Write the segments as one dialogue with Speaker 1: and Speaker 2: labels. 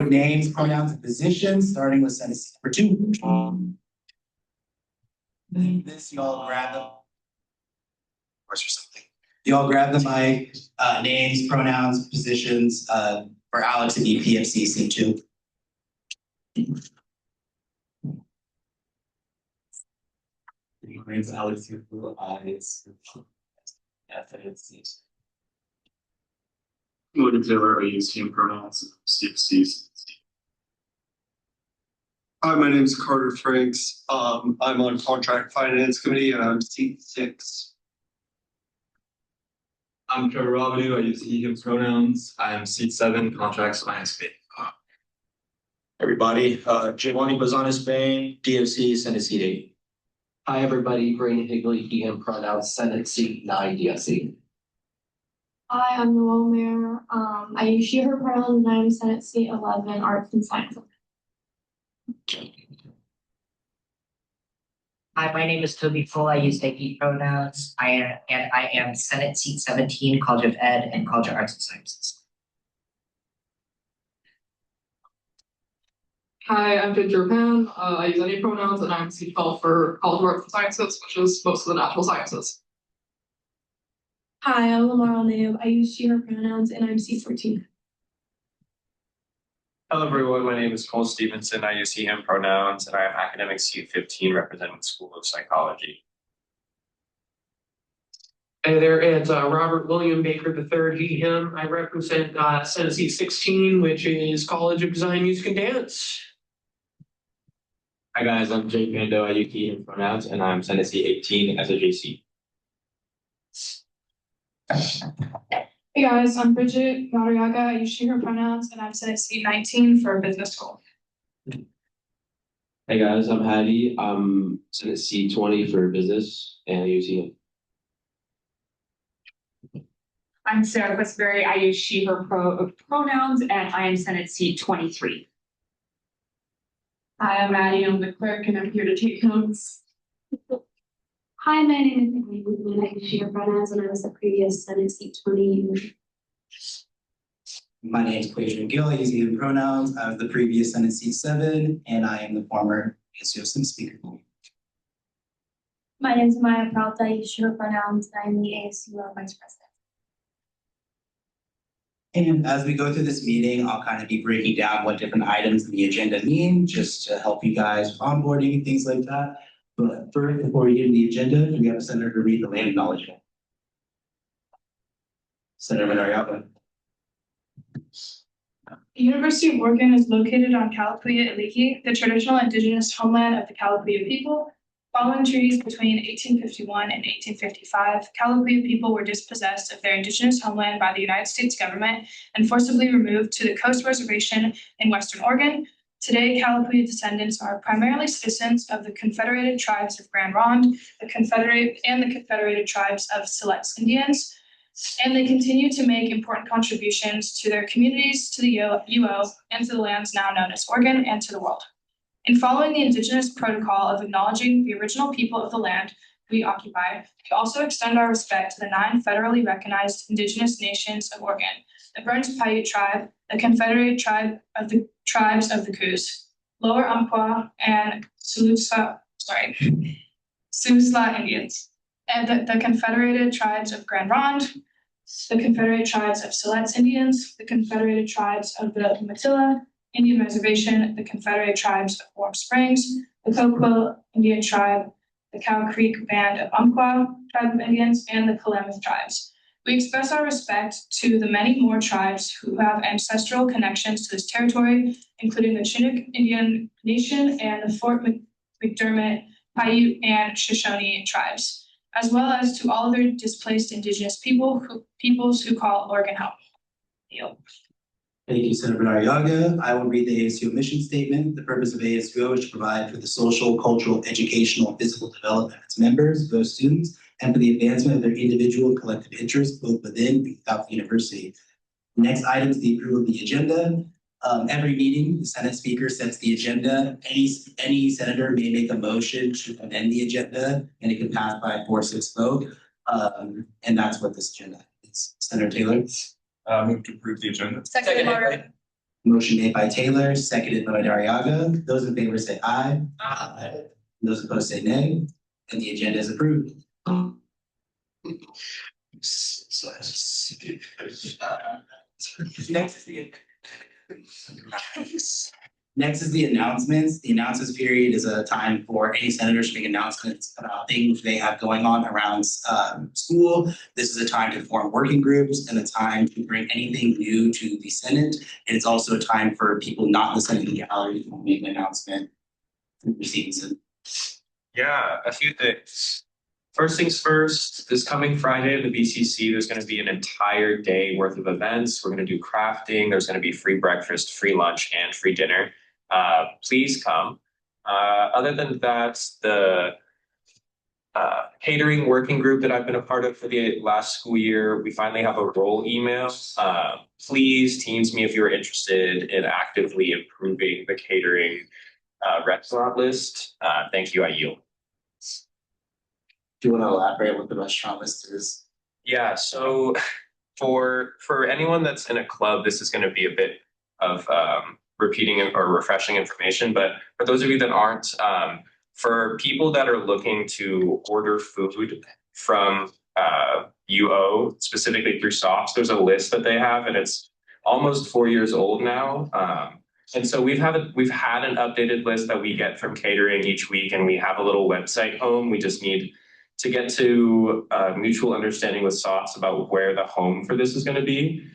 Speaker 1: Names, pronouns, and positions, starting with sentence number 2. This, you all grab them. Or something. You all grab the mic, names, pronouns, positions, for Alex to be PFC C2.
Speaker 2: My name's Alex.
Speaker 3: William Taylor, I use him pronouns. Steve C's.
Speaker 4: Hi, my name is Carter Franks. I'm on Contract Finance Committee and I'm seat 6.
Speaker 2: I'm Trevor Robidoux. I use he, him pronouns. I'm seat 7, contracts finance committee.
Speaker 5: Everybody, Giovanni Bazan Spain, DFC, Senate seat 8.
Speaker 6: Hi, everybody. Brandon Higley, he, him pronouns, Senate seat 9, DFC.
Speaker 7: Hi, I'm Noel Mayer. I use she, her pronouns, and I'm Senate seat 11, Arts and Science.
Speaker 8: Hi, my name is Toby Full. I use they, he pronouns. I am Senate seat 17, College of Ed and College of Arts and Sciences.
Speaker 9: Hi, I'm Ginger Pan. I use any pronouns and I'm seat 12 for College of Arts and Sciences, which is most of the natural sciences.
Speaker 7: Hi, I'm Lamar Al-Naib. I use she, her pronouns, and I'm seat 14.
Speaker 10: Hello, everyone. My name is Cole Stevenson. I use he, him pronouns, and I am academic seat 15, representing the School of Psychology.
Speaker 11: Hey there, it's Robert William Baker III, he, him. I represent Senate seat 16, which is College of Design, Music, and Dance.
Speaker 2: Hi guys, I'm Jake Mando. I use he, him pronouns, and I'm Senate seat 18 as a JC.
Speaker 12: Hey guys, I'm Bridget Madariaga. I use she, her pronouns, and I'm Senate seat 19 for business school.
Speaker 13: Hey guys, I'm Hattie. I'm Senate seat 20 for business, and I use he, him.
Speaker 14: I'm Sarah Westbury. I use she, her pronouns, and I am Senate seat 23.
Speaker 15: Hi, I'm Maddie. I'm the clerk, and I'm here to take notes.
Speaker 7: Hi, my name is Emily Woodman. I use she, her pronouns, and I was the previous Senate seat 20.
Speaker 1: My name is Quadrian Gill. I use he, him pronouns. I was the previous Senate seat 7, and I am the former ASUO speaker.
Speaker 7: My name is Maya Peralta. I use she, her pronouns, and I'm the ASUO vice president.
Speaker 1: And as we go through this meeting, I'll kind of be breaking down what different items in the agenda mean, just to help you guys with onboarding and things like that. But first, before we get into the agenda, do we have a senator to read the land acknowledgement? Senator Madariaga.
Speaker 12: The University of Oregon is located on Kalapuya Iliki, the traditional indigenous homeland of the Kalapuya people. Following treaties between 1851 and 1855, Kalapuya people were dispossessed of their indigenous homeland by the United States government and forcibly removed to the Coast Reservation in Western Oregon. Today, Kalapuya descendants are primarily citizens of the Confederated Tribes of Grand Ronde, the Confederated Tribes of Siletz Indians, and they continue to make important contributions to their communities, to the UO, and to the lands now known as Oregon, and to the world. In following the Indigenous protocol of acknowledging the original people of the land we occupy, we also extend our respect to the 9 federally recognized Indigenous nations of Oregon, the Burns Paiute tribe, the Confederated Tribe of the Tribes of the Coos, Lower Umpqua, and Siuslaw Indians, and the Confederated Tribes of Grand Ronde, the Confederated Tribes of Siletz Indians, the Confederated Tribes of the Umatilla Indian Reservation, the Confederated Tribes of Warm Springs, the Coquille Indian Tribe, the Cow Creek Band of Umpqua Tribe of Indians, and the Klamath Tribes. We express our respect to the many more tribes who have ancestral connections to this territory, including the Chinook Indian Nation and the Fort McDermott, Paiute, and Shoshone tribes, as well as to all other displaced Indigenous peoples who call Oregon home.
Speaker 1: Thank you, Senator Madariaga. I will read the ASUO mission statement. The purpose of ASUO is to provide for the social, cultural, educational, and physical development of its members, those students, and for the advancement of their individual and collective interests, both within and without the university. Next item is the approval of the agenda. Every meeting, the Senate Speaker sets the agenda. Any senator may make a motion to amend the agenda, and it can pass by a 4-6 vote. And that's what this agenda is. Senator Taylor.
Speaker 3: Move to approve the agenda.
Speaker 14: Second, Martin.
Speaker 1: Motion made by Taylor, seconded by Dariaga. Those in favor say aye. Aye. Those opposed say nay, and the agenda is approved. Next is the announcements. The announcements period is a time for any senators to make announcements about things they have going on around school. This is a time to form working groups and a time to bring anything new to the Senate. And it's also a time for people not in the Senate gallery to make an announcement.
Speaker 10: Yeah, a few things. First things first, this coming Friday, the BCC, there's going to be an entire day worth of events. We're going to do crafting. There's going to be free breakfast, free lunch, and free dinner. Please come. Other than that, the catering working group that I've been a part of for the last school year, we finally have a role email. Please teams me if you're interested in actively improving the catering restaurant list. Thank you, I yield.
Speaker 1: Do you want to elaborate what the restaurant list is?
Speaker 10: Yeah, so for anyone that's in a club, this is going to be a bit of repeating or refreshing information. But for those of you that aren't, for people that are looking to order food from UO, specifically through SOPs, there's a list that they have, and it's almost 4 years old now. And so we've had an updated list that we get from catering each week, and we have a little website home. We just need to get to mutual understanding with SOPs about where the home for this is going to be.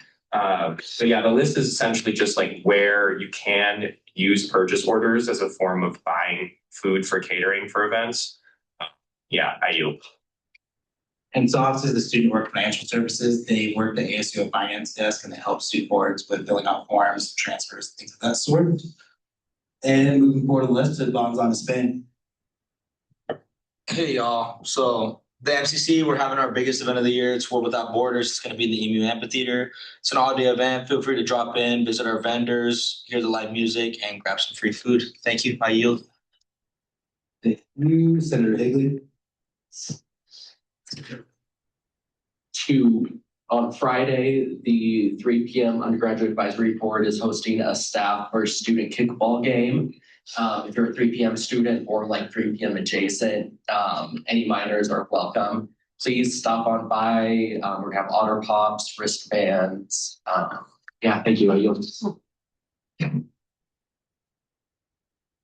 Speaker 10: So yeah, the list is essentially just like where you can use purchase orders as a form of buying food for catering for events. Yeah, I yield.
Speaker 1: And SOPs is the Student Work Financial Services. They work the ASUO finance desk and they help student boards with filling out forms, transfers, things of that sort. And moving forward to the list, it bonds on to spend.
Speaker 5: Hey y'all, so the MCC, we're having our biggest event of the year. It's World Without Borders. It's going to be in the EMU Amphitheater. It's an all-day event. Feel free to drop in, visit our vendors, hear the live music, and grab some free food. Thank you. I yield.
Speaker 1: Thank you, Senator Higley.
Speaker 6: On Friday, the 3 p.m. undergraduate advisory board is hosting a staff versus student kickball game. If you're a 3 p.m. student or like 3 p.m. adjacent, any minors are welcome. Please stop on by. We're gonna have otter pops, wristbands. Yeah, thank you. I yield.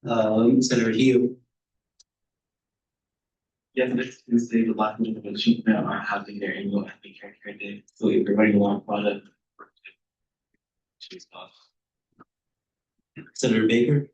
Speaker 1: Senator Hugh.
Speaker 2: Yeah, next Tuesday, the Black Generation are having their annual Happy Character Day. So if you're running along product, choose off.
Speaker 1: Senator Baker.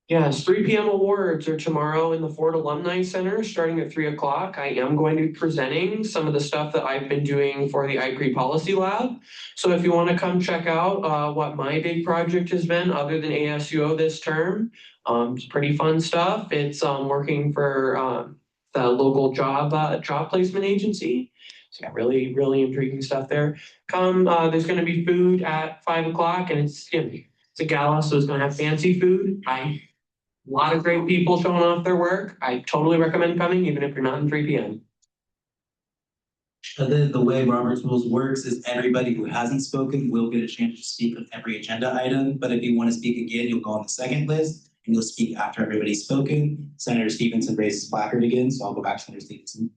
Speaker 11: Yes, 3 p.m. awards are tomorrow in the Ford Alumni Center, starting at 3 o'clock. I am going to be presenting some of the stuff that I've been doing for the ICRE Policy Lab. So if you want to come check out what my big project has been other than ASUO this term, it's pretty fun stuff. It's working for the local job placement agency. So yeah, really, really intriguing stuff there. Come, there's going to be food at 5 o'clock, and it's a gala, so it's going to have fancy food. A lot of great people showing off their work. I totally recommend coming, even if you're not in 3 p.m.
Speaker 1: And then the way Robert's Rules works is everybody who hasn't spoken will get a chance to speak on every agenda item. But if you want to speak again, you'll go on the second list and you'll speak after everybody's spoken. Senator Stevenson raised his placard again, so I'll go back to Senator Stevenson.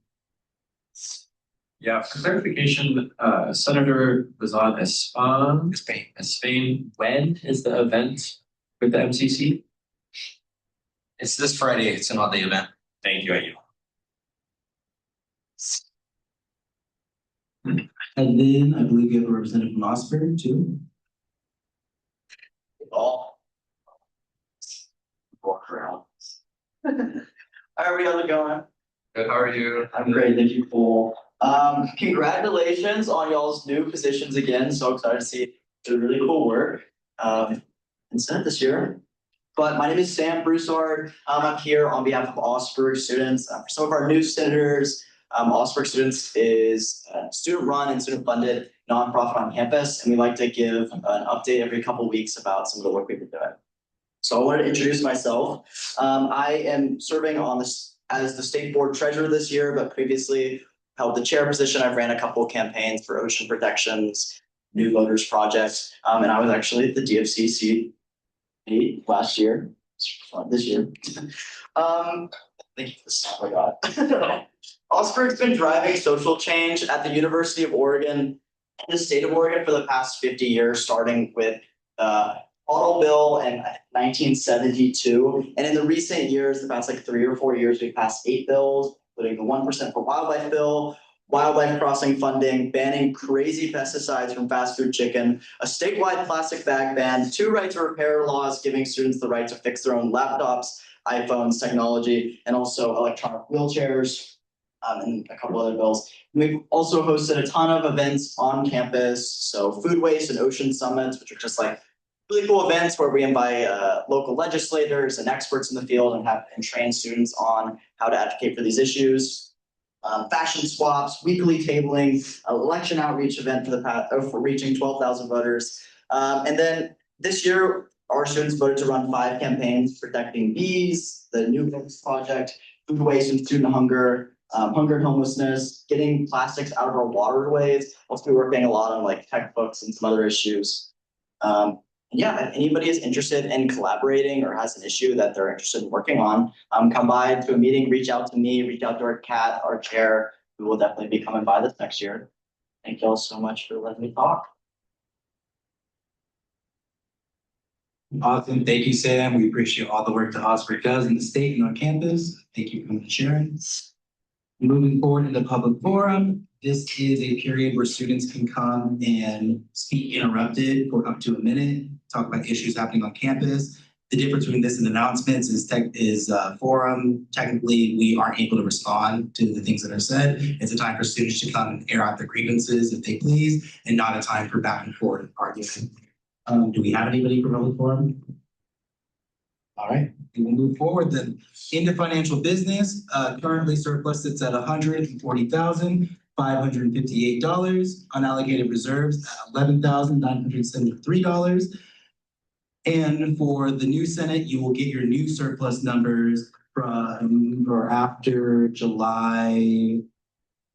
Speaker 2: Yeah, for clarification, Senator Bazan Espain, when is the event with the MCC?
Speaker 5: It's this Friday. It's an all-day event.
Speaker 10: Thank you, I yield.
Speaker 1: And then I believe you have a representative from Osborne too.
Speaker 16: All. Walk around. Hi, everybody, how's it going?
Speaker 2: Good, how are you?
Speaker 16: I'm great, thank you, Cole. Congratulations on y'all's new positions again. So excited to see the really cool work in Senate this year. But my name is Sam Broussard. I'm here on behalf of Augsburg students. For some of our new senators, Augsburg Students is a student-run and student-funded nonprofit on campus, and we like to give an update every couple of weeks about some of the work we've been doing. So I wanted to introduce myself. I am serving on this as the state board treasurer this year, but previously held the chair position. I've ran a couple of campaigns for ocean protections New Voters Project. And I was actually at the DFC seat 8 last year, this year. Thank you for this. Oh my God. Osberg's been driving social change at the University of Oregon and the state of Oregon for the past 50 years, starting with auto bill in 1972. And in the recent years, the past like 3 or 4 years, we've passed 8 bills, including the 1% for wildlife bill, wildlife crossing funding, banning crazy pesticides from fast food chicken, a statewide plastic bag ban, 2 right to repair laws giving students the right to fix their own laptops, iPhones, technology, and also electronic wheelchairs, and a couple other bills. We've also hosted a ton of events on campus, so food waste and ocean summits, which are just like really cool events where we invite local legislators and experts in the field and train students on how to advocate for these issues. Fashion swaps, weekly tabling, election outreach event for reaching 12,000 voters. And then this year, our students voted to run 5 campaigns: protecting bees, the New Books Project, food waste and student hunger, hunger and homelessness, getting plastics out of our waterways. Also, we're working a lot on like textbooks and some other issues. Yeah, if anybody is interested in collaborating or has an issue that they're interested in working on, come by to a meeting, reach out to me, reach out to our Kat, our chair, who will definitely be coming by this next year. Thank you all so much for letting me talk.
Speaker 1: Awesome. Thank you, Sam. We appreciate all the work that Osprey does in the state and on campus. Thank you for coming and sharing. Moving forward in the public forum, this is a period where students can come and speak uninterrupted for up to a minute, talk about issues happening on campus. The difference between this and announcements is forum. Technically, we aren't able to respond to the things that are said. It's a time for students to come and air out their grievances if they please, and not a time for back and forth arguing. Do we have anybody for public forum? All right, we will move forward then. Into financial business, currently surplus sits at $140,558. Unallocated reserves at $11,973. And for the new Senate, you will get your new surplus numbers from or after July,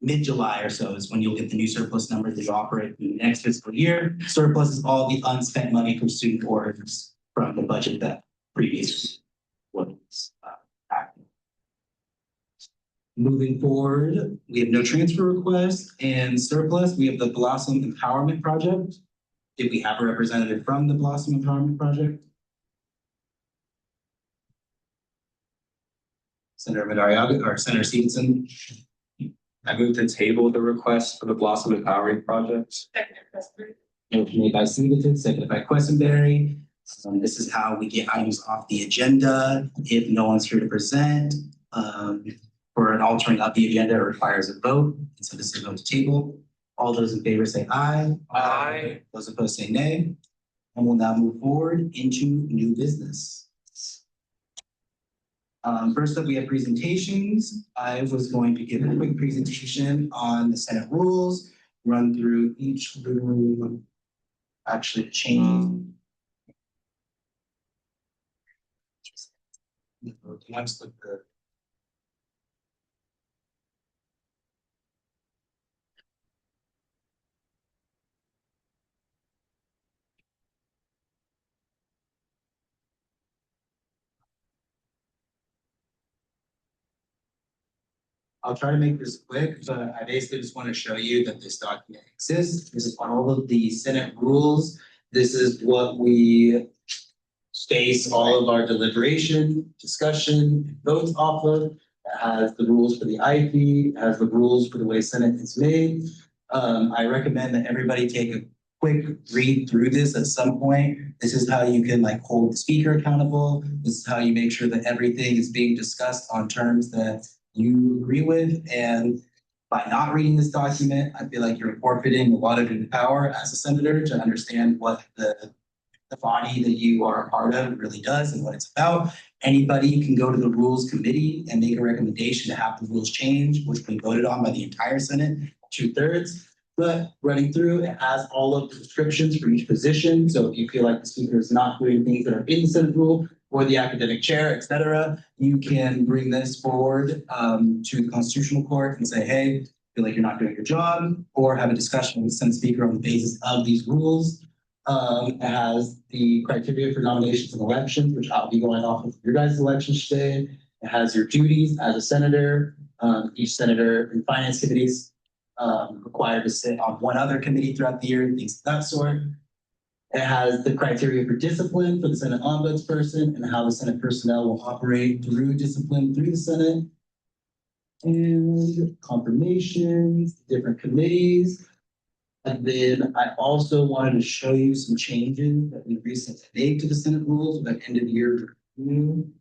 Speaker 1: mid-July or so is when you'll get the new surplus numbers that you operate in the next fiscal year. Surplus is all the unspent money from student orders from the budget that previous was active. Moving forward, we have no transfer requests and surplus. We have the Blossom Empowerment Project. Did we have a representative from the Blossom Empowerment Project? Senator Madariaga or Senator Stevenson?
Speaker 10: I move to table the request for the Blossom Empowering Project.
Speaker 1: Motion made by Stevenson, seconded by Questenberry. This is how we get items off the agenda. If no one's here to present, for an altering of the agenda, it requires a vote. And so this is going to table. All those in favor say aye.
Speaker 11: Aye.
Speaker 1: Those opposed say nay. And we'll now move forward into new business. First up, we have presentations. I was going to give a quick presentation on the Senate rules, run through each rule, actually change. Once the I'll try to make this quick, but I basically just want to show you that this document exists. This is all of the Senate rules. This is what we base all of our deliberation, discussion, votes off of. It has the rules for the IP, has the rules for the way Senate is made. I recommend that everybody take a quick read through this at some point. This is how you can like hold the speaker accountable. This is how you make sure that everything is being discussed on terms that you agree with. And by not reading this document, I feel like you're forfeiting a lot of your power as a senator to understand what the body that you are a part of really does and what it's about. Anybody can go to the rules committee and make a recommendation to have the rules changed, which we voted on by the entire Senate, 2/3. But running through, it has all of the descriptions for each position. So if you feel like the speaker is not doing things that are in the Senate rule or the academic chair, et cetera, you can bring this forward to the Constitutional Court and say, hey, feel like you're not doing your job, or have a discussion with the Senate Speaker on the basis of these rules. It has the criteria for nominations and elections, which I'll be going off of your guys' elections today. It has your duties as a senator. Each senator in finance committees required to sit on one other committee throughout the year, things of that sort. It has the criteria for discipline for the Senate ombudsperson and how the Senate personnel will operate through discipline through the Senate. And confirmations, different committees. And then I also wanted to show you some changes that we recently made to the Senate rules with that end of year review.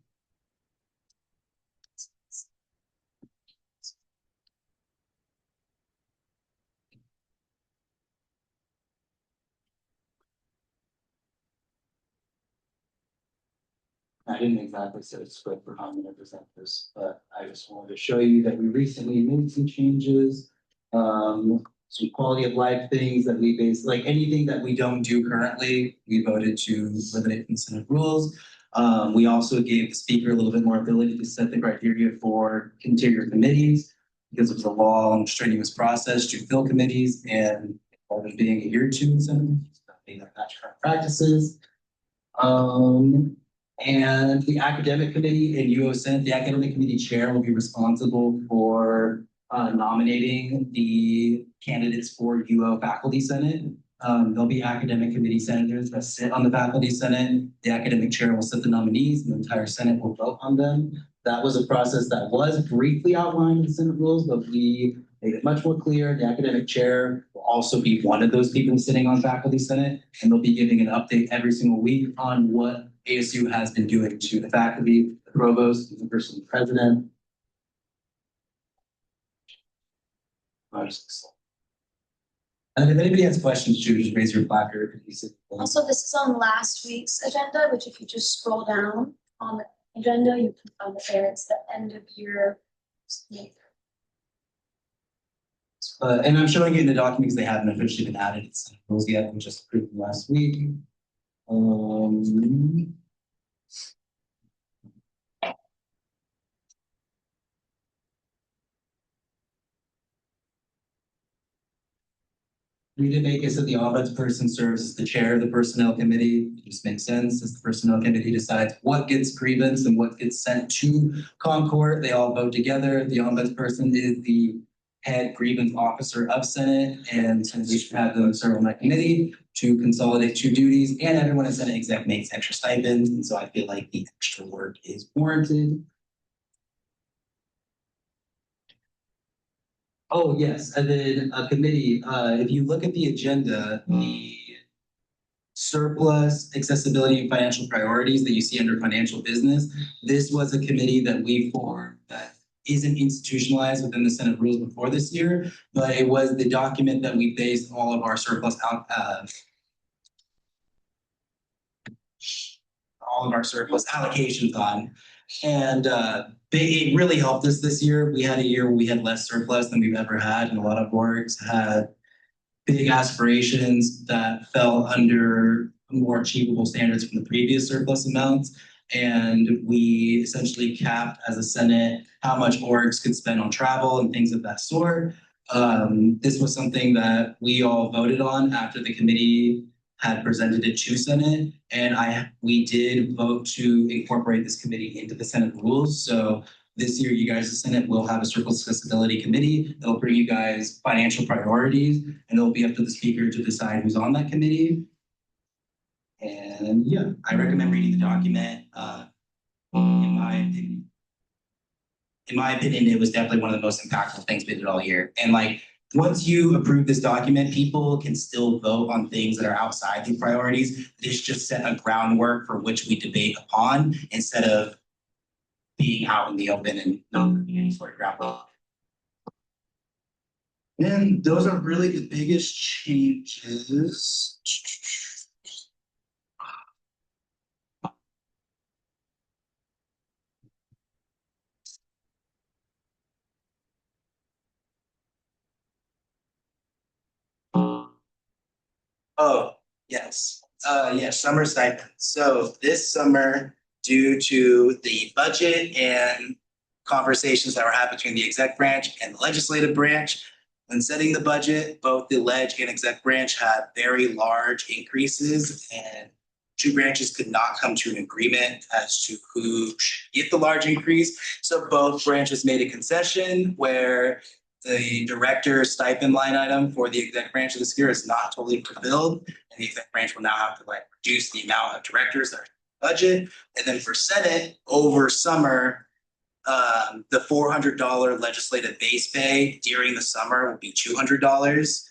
Speaker 1: I didn't exactly set a script for how I'm gonna present this, but I just wanted to show you that we recently made some changes. Some quality of life things that we base, like anything that we don't do currently, we voted to eliminate from Senate rules. We also gave the speaker a little bit more ability to set the criteria for interior committees because it was a long, strenuous process to fill committees and only being a year or two in Senate, being that current practices. And the academic committee in UO Senate, the academic committee chair will be responsible for nominating the candidates for UO faculty senate. There'll be academic committee senators that sit on the faculty senate. The academic chair will set the nominees and the entire Senate will vote on them. That was a process that was briefly outlined in the Senate rules, but we made it much more clear. The academic chair will also be one of those people sitting on faculty senate, and they'll be giving an update every single week on what ASU has been doing to the faculty, the provost, the person president. And if anybody has questions, too, just raise your placard.
Speaker 7: Also, this is on last week's agenda, which if you just scroll down on the agenda, you can find it there. It's the end of year.
Speaker 1: And I'm showing you in the documents they haven't officially been added. It's rules yet, we just approved them last week. We did make it so the ombudsperson serves as the chair of the personnel committee. It just makes sense as the personnel committee decides what gets grievance and what gets sent to Concord. They all vote together. The ombudsperson is the head grievance officer of Senate, and since we should have them serve on that committee to consolidate two duties, and everyone in Senate exec makes extra stipends, and so I feel like the extra work is warranted. Oh, yes, and then a committee, if you look at the agenda, the surplus, accessibility, and financial priorities that you see under financial business, this was a committee that we formed that isn't institutionalized within the Senate rules before this year, but it was the document that we based all of our surplus allocations on. And it really helped us this year. We had a year where we had less surplus than we've ever had, and a lot of orgs had big aspirations that fell under more achievable standards from the previous surplus amounts. And we essentially capped as a Senate how much orgs could spend on travel and things of that sort. This was something that we all voted on after the committee had presented it to Senate, and we did vote to incorporate this committee into the Senate rules. So this year, you guys, the Senate will have a surplus accessibility committee. It'll bring you guys financial priorities, and it'll be up to the speaker to decide who's on that committee. And yeah, I recommend reading the document. In my opinion, it was definitely one of the most impactful things we did all year. And like, once you approve this document, people can still vote on things that are outside the priorities. This just set a groundwork for which we debate upon instead of being out in the open and not being any sort of groundwork. And those are really the biggest changes. Oh, yes. Yes, summer stipend. So this summer, due to the budget and conversations that were happening between the exec branch and the legislative branch, When setting the budget, both the ledge and exec branch had very large increases, and two branches could not come to an agreement as to who should get the large increase. So both branches made a concession where the director stipend line item for the exec branch of this year is not totally fulfilled. And the exec branch will now have to like reduce the amount of directors that are in the budget. And then for Senate over summer, the $400 legislative base pay during the summer will be $200.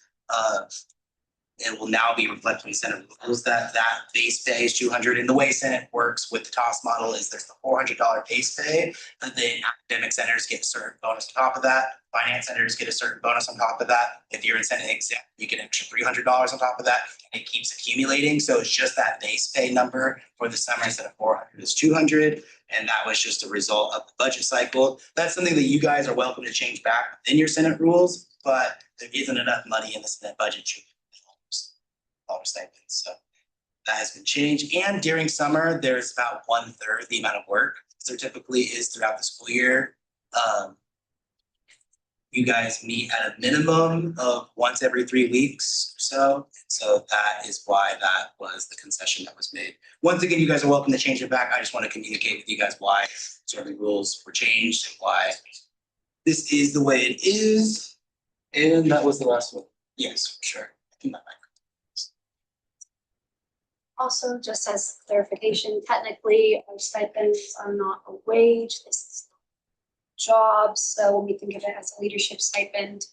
Speaker 1: It will now be reflected in Senate rules that base pay is 200. And the way Senate works with the TOS model is there's the $400 base pay, and then academic senators get a certain bonus on top of that. Finance senators get a certain bonus on top of that. If you're in Senate exec, you get an extra $300 on top of that, and it keeps accumulating. So it's just that base pay number for the summer instead of 400 is 200, and that was just a result of the budget cycle. That's something that you guys are welcome to change back within your Senate rules, but there isn't enough money in the Senate budget to stipends. So that has been changed. And during summer, there's about 1/3 the amount of work there typically is throughout the school year. You guys meet at a minimum of once every 3 weeks or so. So that is why that was the concession that was made. Once again, you guys are welcome to change it back. I just want to communicate with you guys why certain rules were changed and why this is the way it is. And that was the last one. Yes, for sure. I think that might.
Speaker 7: Also, just as clarification, technically our stipends are not a wage, this is a job, so when we think of it as a leadership stipend,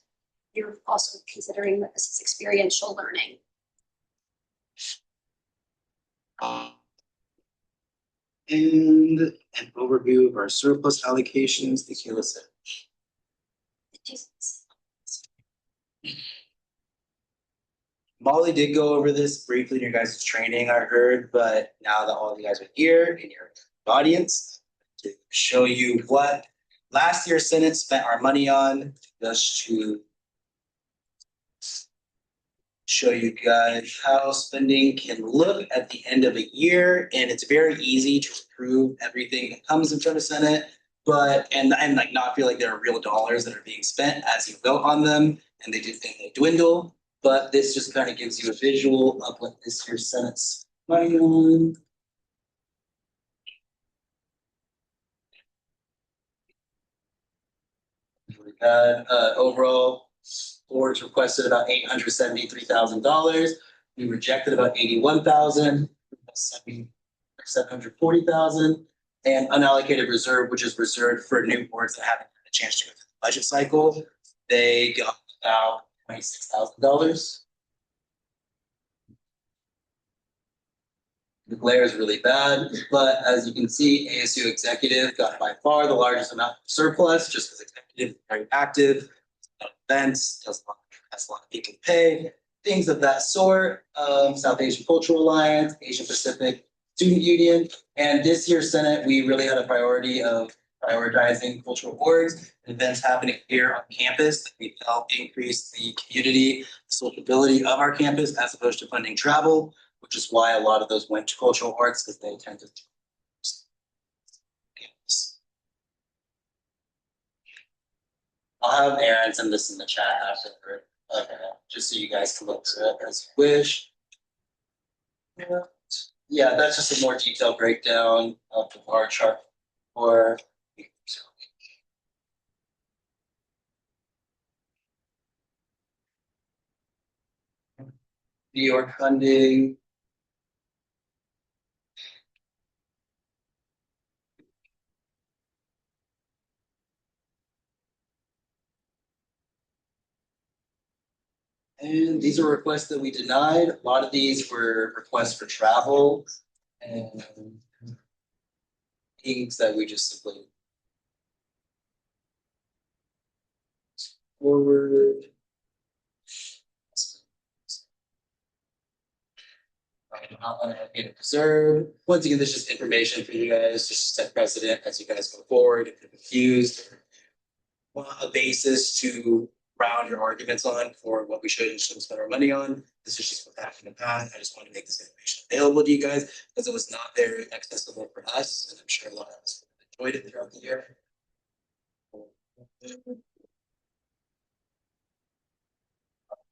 Speaker 7: you're also considering that this is experiential learning.
Speaker 1: And an overview of our surplus allocations, the Kayla said. Molly did go over this briefly in your guys' training, I heard, but now that all of you guys are here in your audience, to show you what last year's Senate spent our money on, just to show you guys how spending can look at the end of a year. And it's very easy to approve everything that comes in front of Senate, but and like not feel like there are real dollars that are being spent as you vote on them, and they dwindle. But this just kind of gives you a visual of what this year's Senate's money on. Overall, boards requested about $873,000. We rejected about 81,000, 740,000, and unallocated reserve, which is reserved for new boards that haven't had a chance to go through the budget cycle. They got about $26,000. The glare is really bad, but as you can see, ASU executive got by far the largest amount of surplus, just because executive is very active, events, has a lot of people to pay, things of that sort. South Asian Cultural Alliance, Asian Pacific Student Union, and this year's Senate, we really had a priority of prioritizing cultural orgs and events happening here on campus that we help increase the community, the sociability of our campus as opposed to funding travel, which is why a lot of those went to cultural arts because they tend to campus. I'll have Aaron send this in the chat after, just so you guys can look through it as you wish. Yeah, that's just a more detailed breakdown of the bar chart for New York funding. And these are requests that we denied. A lot of these were requests for travel and things that we just simply forward. Preserve. Once again, this is just information for you guys, just to set precedent as you guys go forward. If you're confused, want a basis to round your arguments on for what we should and shouldn't spend our money on. This is just what happened in the past. I just want to make this information available to you guys because it was not very accessible for us, and I'm sure a lot of us enjoyed it throughout the year.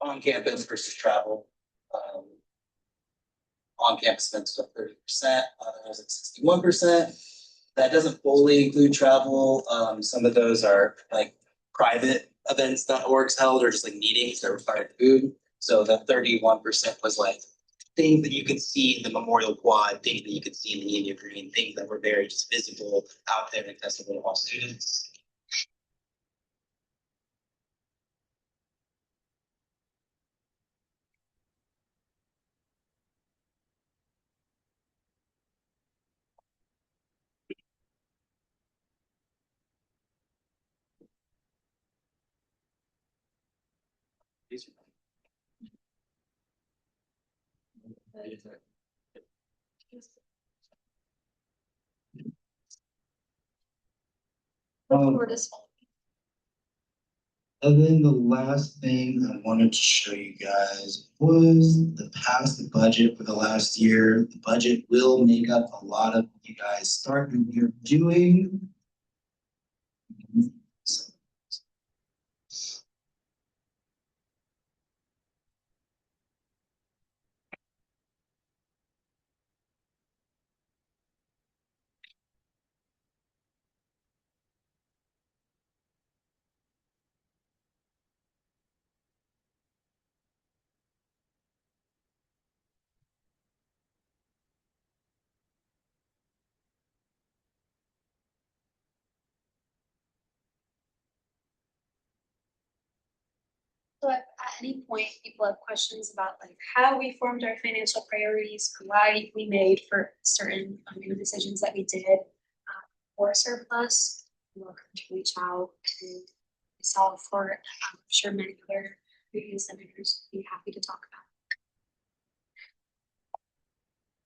Speaker 1: on campus versus travel. On campus events are 30%, others at 61%. That doesn't fully include travel. Some of those are like private events that orgs held or just like meetings that required food. So the 31% was like things that you could see in the Memorial Quad, things that you could see in the India Green, things that were very just visible out there and accessible to all students.
Speaker 7: Look for this.
Speaker 1: And then the last thing I wanted to show you guys was the past budget for the last year. The budget will make up a lot of what you guys start your doing.
Speaker 7: So if at any point people have questions about like how we formed our financial priorities, or why we made for certain decisions that we did for surplus, you're welcome to reach out to myself or I'm sure many other previous senators would be happy to talk about.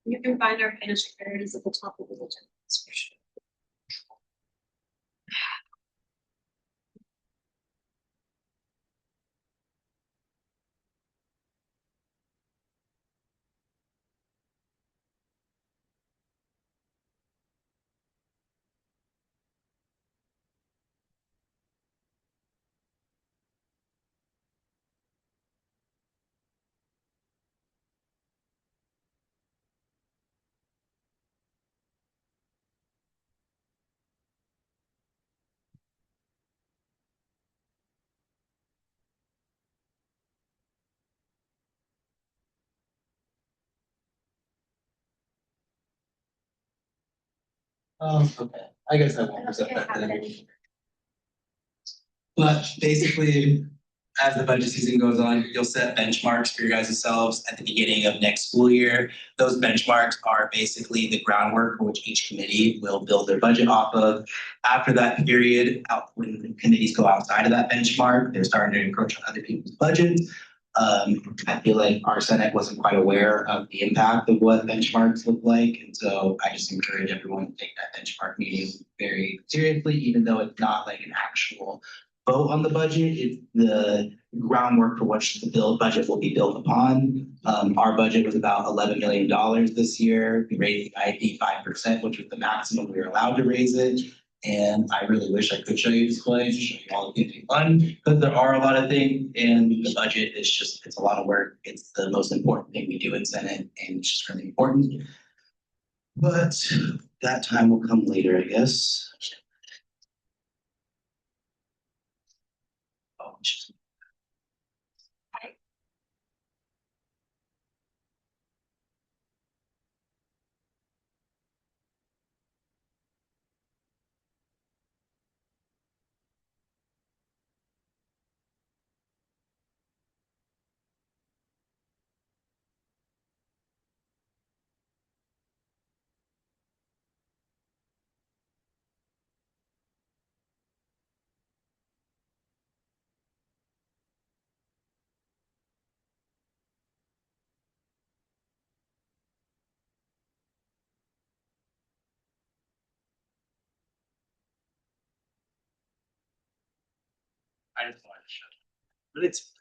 Speaker 7: You can find our financial priorities at the top of the agenda, that's for sure.
Speaker 1: Okay. I guess I won't present that then. But basically, as the budget season goes on, you'll set benchmarks for your guys yourselves at the beginning of next school year. Those benchmarks are basically the groundwork for which each committee will build their budget off of. After that period, when the committees go outside of that benchmark, they're starting to encroach on other people's budgets. I feel like our Senate wasn't quite aware of the impact of what benchmarks look like. And so I just encourage everyone to take that benchmark meeting very seriously, even though it's not like an actual vote on the budget. It's the groundwork for which the budget will be built upon. Our budget was about $11 million this year. We raised the IP 5%, which was the maximum we were allowed to raise it. And I really wish I could show you displays, show you all the things fun, because there are a lot of things, and the budget is just, it's a lot of work. It's the most important thing we do in Senate, and it's just really important. But that time will come later, I guess. Oh, just I just wanted to show you. But it's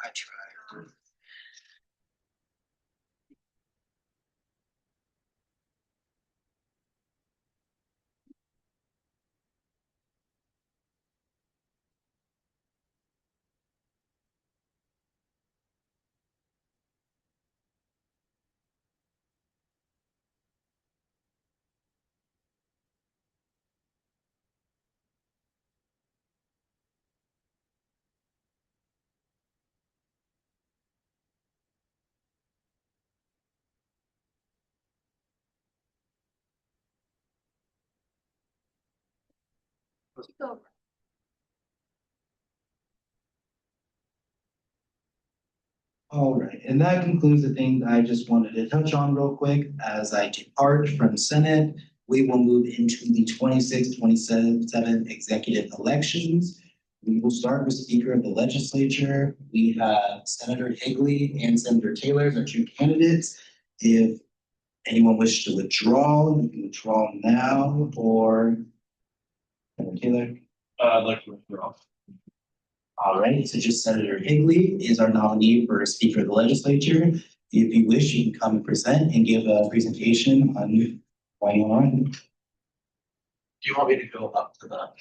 Speaker 1: I tried.
Speaker 7: Go.
Speaker 1: All right, and that concludes the things I just wanted to touch on real quick. As I depart from Senate, we will move into the 26-27 executive elections. We will start with Speaker of the Legislature. We have Senator Higley and Senator Taylor as our two candidates. If anyone wishes to withdraw, you can withdraw now, or Senator Taylor.
Speaker 3: I'd like to withdraw.
Speaker 1: All right, so just Senator Higley is our nominee for Speaker of the Legislature. If you wish, you can come and present and give a presentation on why you want.
Speaker 6: Do you want me to go up to the?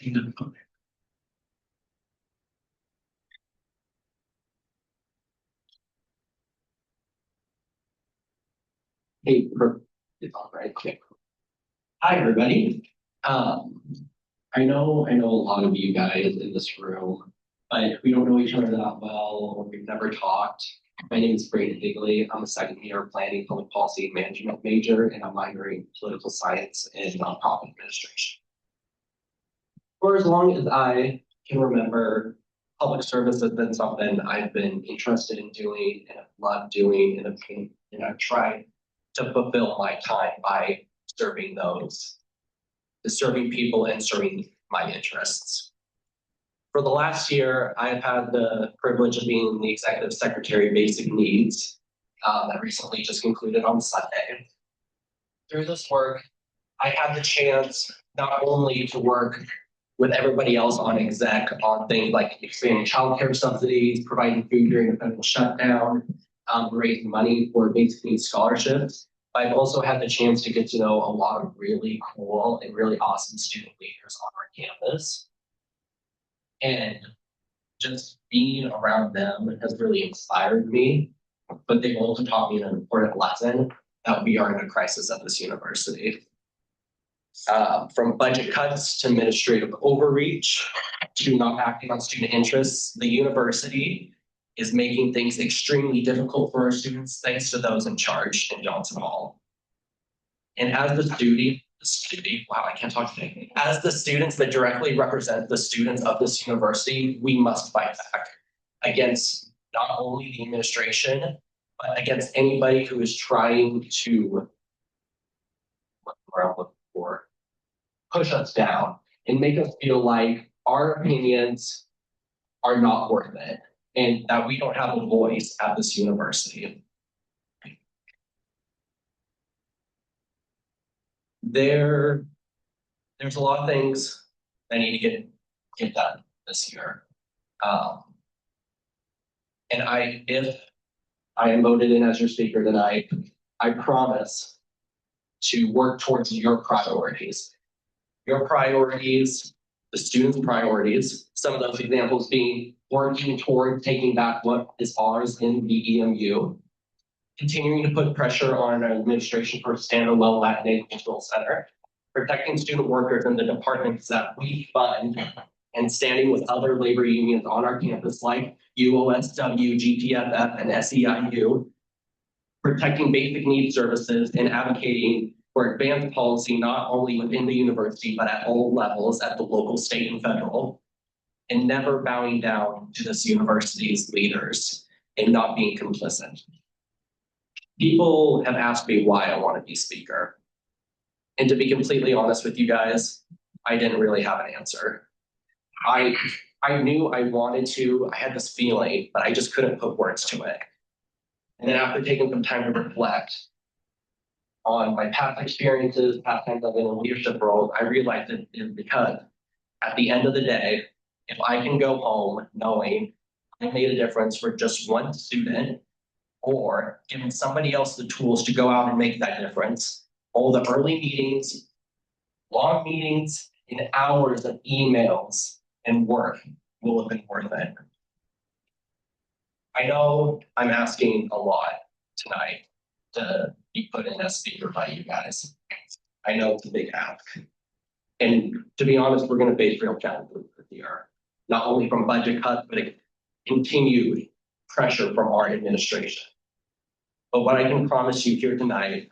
Speaker 6: Hey, it's all right. Okay. Hi, everybody. I know a lot of you guys in this room, but we don't know each other that well, or we've never talked. My name is Brayden Higley. I'm a second year planning, public policy, and management major, and I'm minoring in political science and nonprofit administration. For as long as I can remember, public service has been something I've been interested in doing and have loved doing, and I've tried to fulfill my time by serving people and serving my interests. For the last year, I've had the privilege of being the executive secretary of Basic Needs that recently just concluded on Sunday. Through this work, I had the chance not only to work with everybody else on exec on things like expanding childcare subsidies, providing food during the federal shutdown, raising money for basic needs scholarships. I've also had the chance to get to know a lot of really cool and really awesome student leaders on our campus. And just being around them has really inspired me, but they've also taught me an important lesson that we are in a crisis at this university. From budget cuts to administrative overreach to not acting on student interests, the university is making things extremely difficult for our students thanks to those in charge in Johnson Hall. And as the students that directly represent the students of this university, we must fight back against not only the administration, but against anybody who is trying to push us down and make us feel like our opinions are not worth it and that we don't have a voice at this university. There's a lot of things that need to get done this year. And if I am voted in as your speaker tonight, I promise to work towards your priorities. Your priorities, the students' priorities, some of those examples being working toward taking back what is ours in the EMU, continuing to put pressure on our administration for a standalone Latin cultural center, protecting student workers in the departments that we fund, and standing with other labor unions on our campus like UOSW, GTFF, and SEIU, protecting basic needs services and advocating for advanced policy not only within the university, but at all levels at the local, state, and federal, and never bowing down to this university's leaders and not being complicit. People have asked me why I want to be speaker. And to be completely honest with you guys, I didn't really have an answer. I knew I wanted to, I had this feeling, but I just couldn't put words to it. And then after taking some time to reflect on my past experiences, past times I've been in leadership roles, I realized it is because at the end of the day, if I can go home knowing I made a difference for just one student, or giving somebody else the tools to go out and make that difference, all the early meetings, long meetings, and hours of emails and work will have been worth it. I know I'm asking a lot tonight to be put in as speaker by you guys. I know it's a big ask. And to be honest, we're going to face real challenges this year, not only from budget cuts, but continued pressure from our administration. But what I can promise you here tonight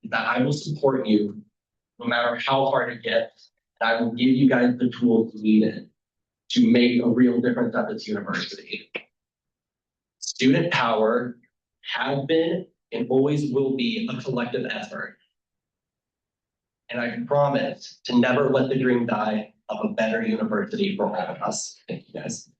Speaker 6: is that I will support you no matter how hard it gets, And I will give you guys the tools needed to make a real difference at this university. Student power has been and always will be a collective effort. And I promise to never let the dream die of a better university for all of us. Thank you guys.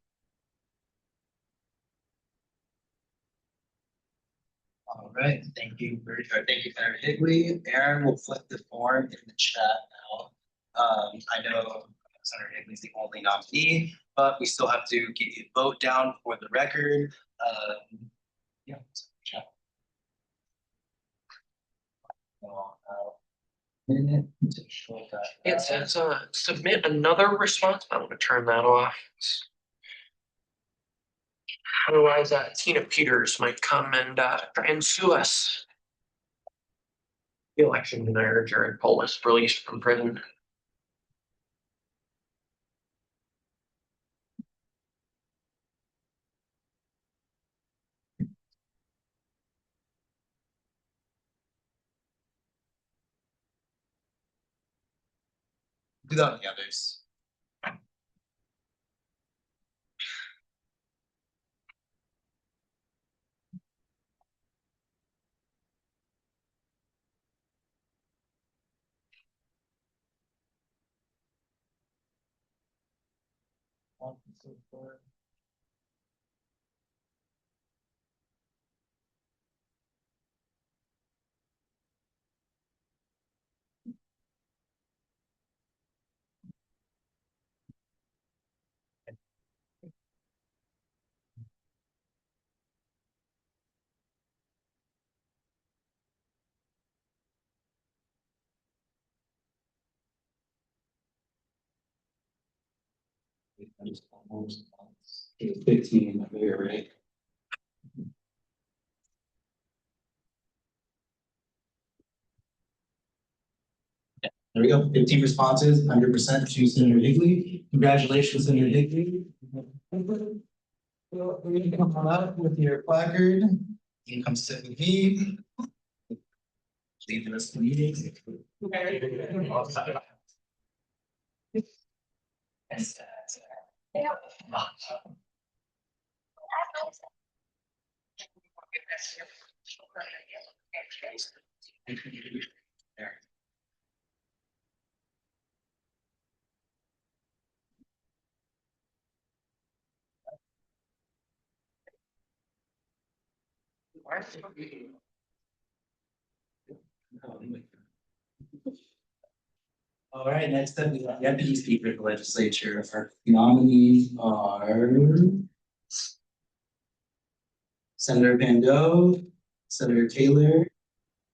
Speaker 1: All right, thank you, Senator Higley. Aaron will flip the form in the chat now. I know Senator Higley's the only nominee, but we still have to get you a vote down for the record. Yeah. Chat. Minute to show that.
Speaker 11: It says submit another response. I'm gonna turn that off. Otherwise, Tina Peters might come and try and sue us. The election denier Jared Polis released from prison.
Speaker 1: Do that on the others.
Speaker 13: It's 15 here, right?
Speaker 1: There we go, 15 responses, 100% to Senator Higley. Congratulations, Senator Higley. Well, we're gonna come on up with your placard. You can come sit with me. Leaving us the meeting. All right, next up, we have Deputy Speaker of the Legislature. Our nominees are Senator Pando, Senator Taylor,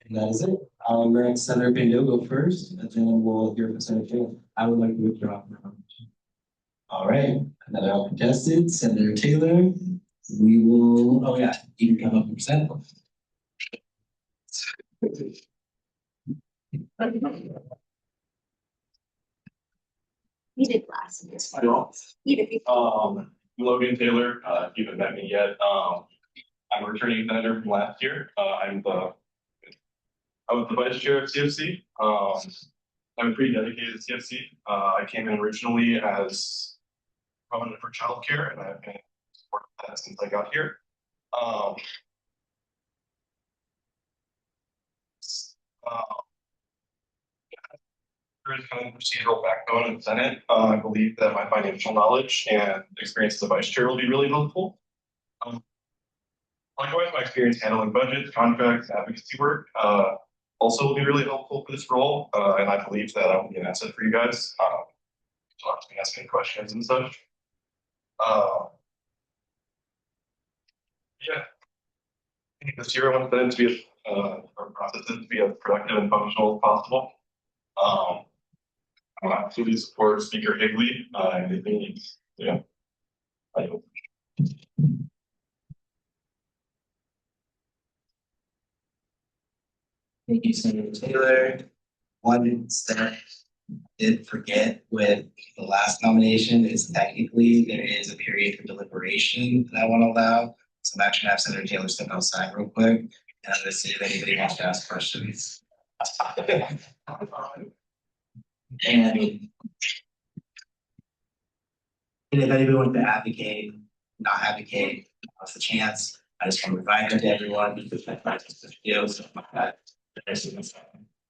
Speaker 1: and that is it. I'll let Senator Pando go first, and then we'll hear from Senator Taylor. I would like to withdraw from nomination. All right, another uncontested, Senator Taylor. We will, oh yeah, you can come up and present.
Speaker 7: Needed glasses.
Speaker 3: Hi all.
Speaker 7: Needed.
Speaker 3: Logan Taylor, if you haven't met me yet, I'm a returning senator from last year. I was the vice chair of CFC. I'm pretty dedicated to CFC. I came in originally as prominent for childcare, and I've been supporting that since I got here. There is kind of procedural backbone in the Senate. I believe that my financial knowledge and experience as a vice chair will be really helpful. Likewise, my experience handling budgets, contracts, advocacy work also will be really helpful for this role. And I believe that I will be an asset for you guys. So I'm asking asking questions and such. Yeah. I think this year I want the Senate to be or processes to be as productive and functional as possible. I absolutely support Speaker Higley and his needs. Yeah. I hope.
Speaker 1: Thank you, Senator Taylor. One step I did forget with the last nomination is technically there is a period for deliberation that I want to allow. So I'm actually gonna have Senator Taylor step outside real quick, and I'm gonna see if anybody wants to ask questions. And if anybody wants to advocate, not advocate, what's the chance? I just want to provide that to everyone because my practice is deals like that.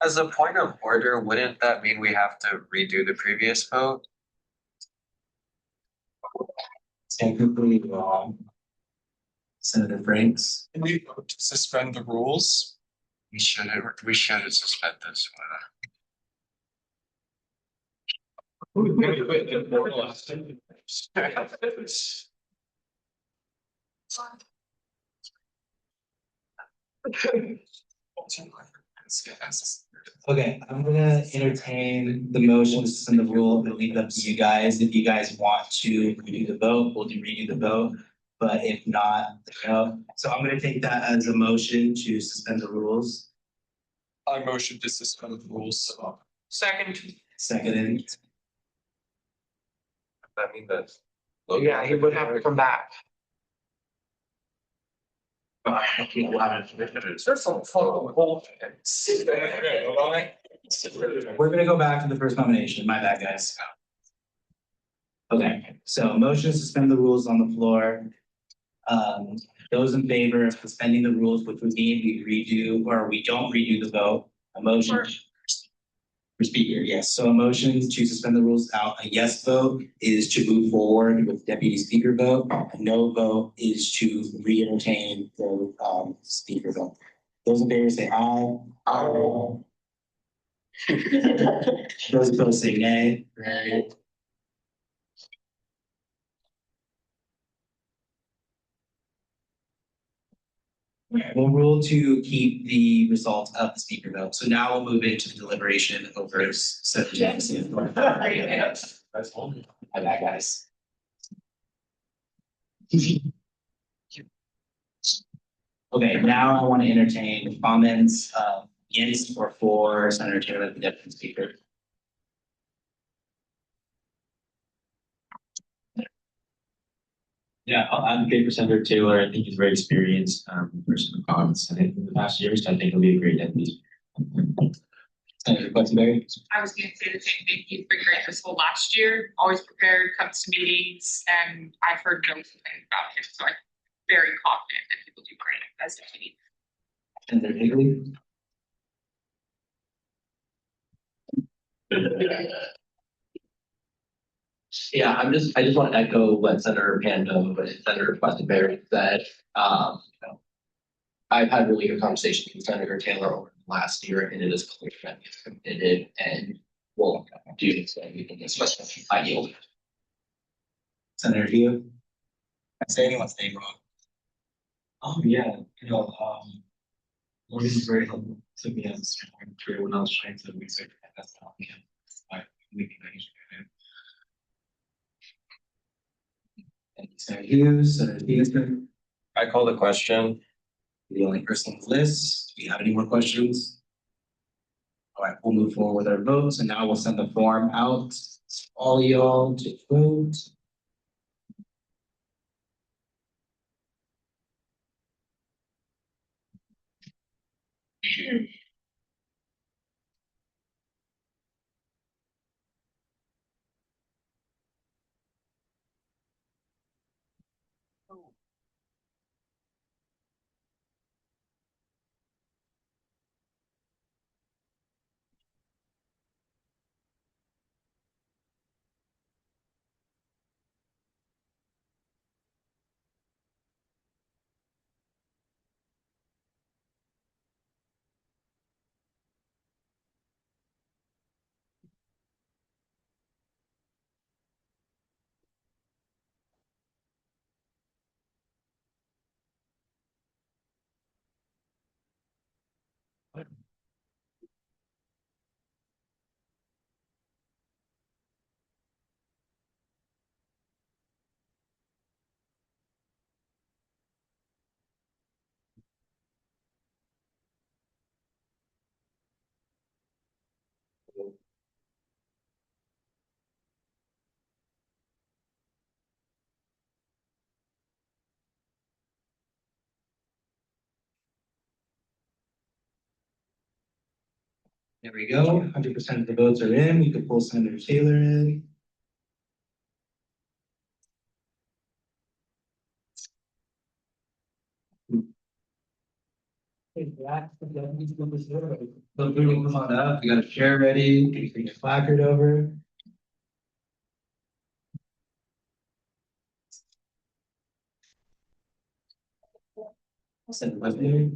Speaker 17: As a point of order, wouldn't that mean we have to redo the previous vote?
Speaker 1: Technically, Senator Franks.
Speaker 17: Can we vote to suspend the rules? We shouldn't suspend this
Speaker 1: Okay, I'm gonna entertain the motion to suspend the rule. I'm gonna leave it up to you guys. If you guys want to redo the vote, we'll redo the vote. But if not, no. So I'm gonna take that as a motion to suspend the rules.
Speaker 17: I motion to suspend the rules.
Speaker 11: Second.
Speaker 1: Seconded.
Speaker 17: That mean that.
Speaker 11: Yeah, he would have to come back.
Speaker 1: We're gonna go back to the first nomination. My bad, guys. Okay, so motion to suspend the rules on the floor. Those in favor of suspending the rules, which would mean we redo or we don't redo the vote, a motion. For speaker, yes. So a motion to suspend the rules out. A yes vote is to move forward with deputy speaker vote. A no vote is to re-entertain the speaker vote. Those in favor say aye. Aye. Those opposed say nay. Nay. We'll rule to keep the result of the speaker vote. So now we'll move into the deliberation over subjects. My bad, guys. Okay, now I want to entertain comments against or for Senator Taylor, the deputy speaker.
Speaker 13: Yeah, I'll advocate for Senator Taylor. I think he's very experienced person of power in the Senate in the past years. So I think he'll be a great deputy.
Speaker 1: Senator Questenberry.
Speaker 14: I was gonna say the same thing. He's been great this whole last year, always prepared, comes to meetings, and I've heard no complaints about him. So I'm very confident that he will do great as deputy.
Speaker 1: Senator Higley.
Speaker 6: Yeah, I just want to echo what Senator Pando and Senator Questenberry said. I've had really good conversations with Senator Taylor over the last year, and it is clear that he's committed and will do anything that's ideal.
Speaker 1: Senator Hugh. I say anyone's name wrong.
Speaker 2: Oh, yeah, Morgan was very helpful to me as a student through when I was trying to research and that's how we can
Speaker 1: Thank you, Senator Hughes, Senator Peterson.
Speaker 17: I call the question.
Speaker 1: The only person on the list. Do we have any more questions? All right, we'll move forward with our votes and now we'll send the form out. All y'all to vote. There we go, 100% of the votes are in. We could pull Senator Taylor in. Feel free to come on up. We got a chair ready. Bring your placard over. Send it with me.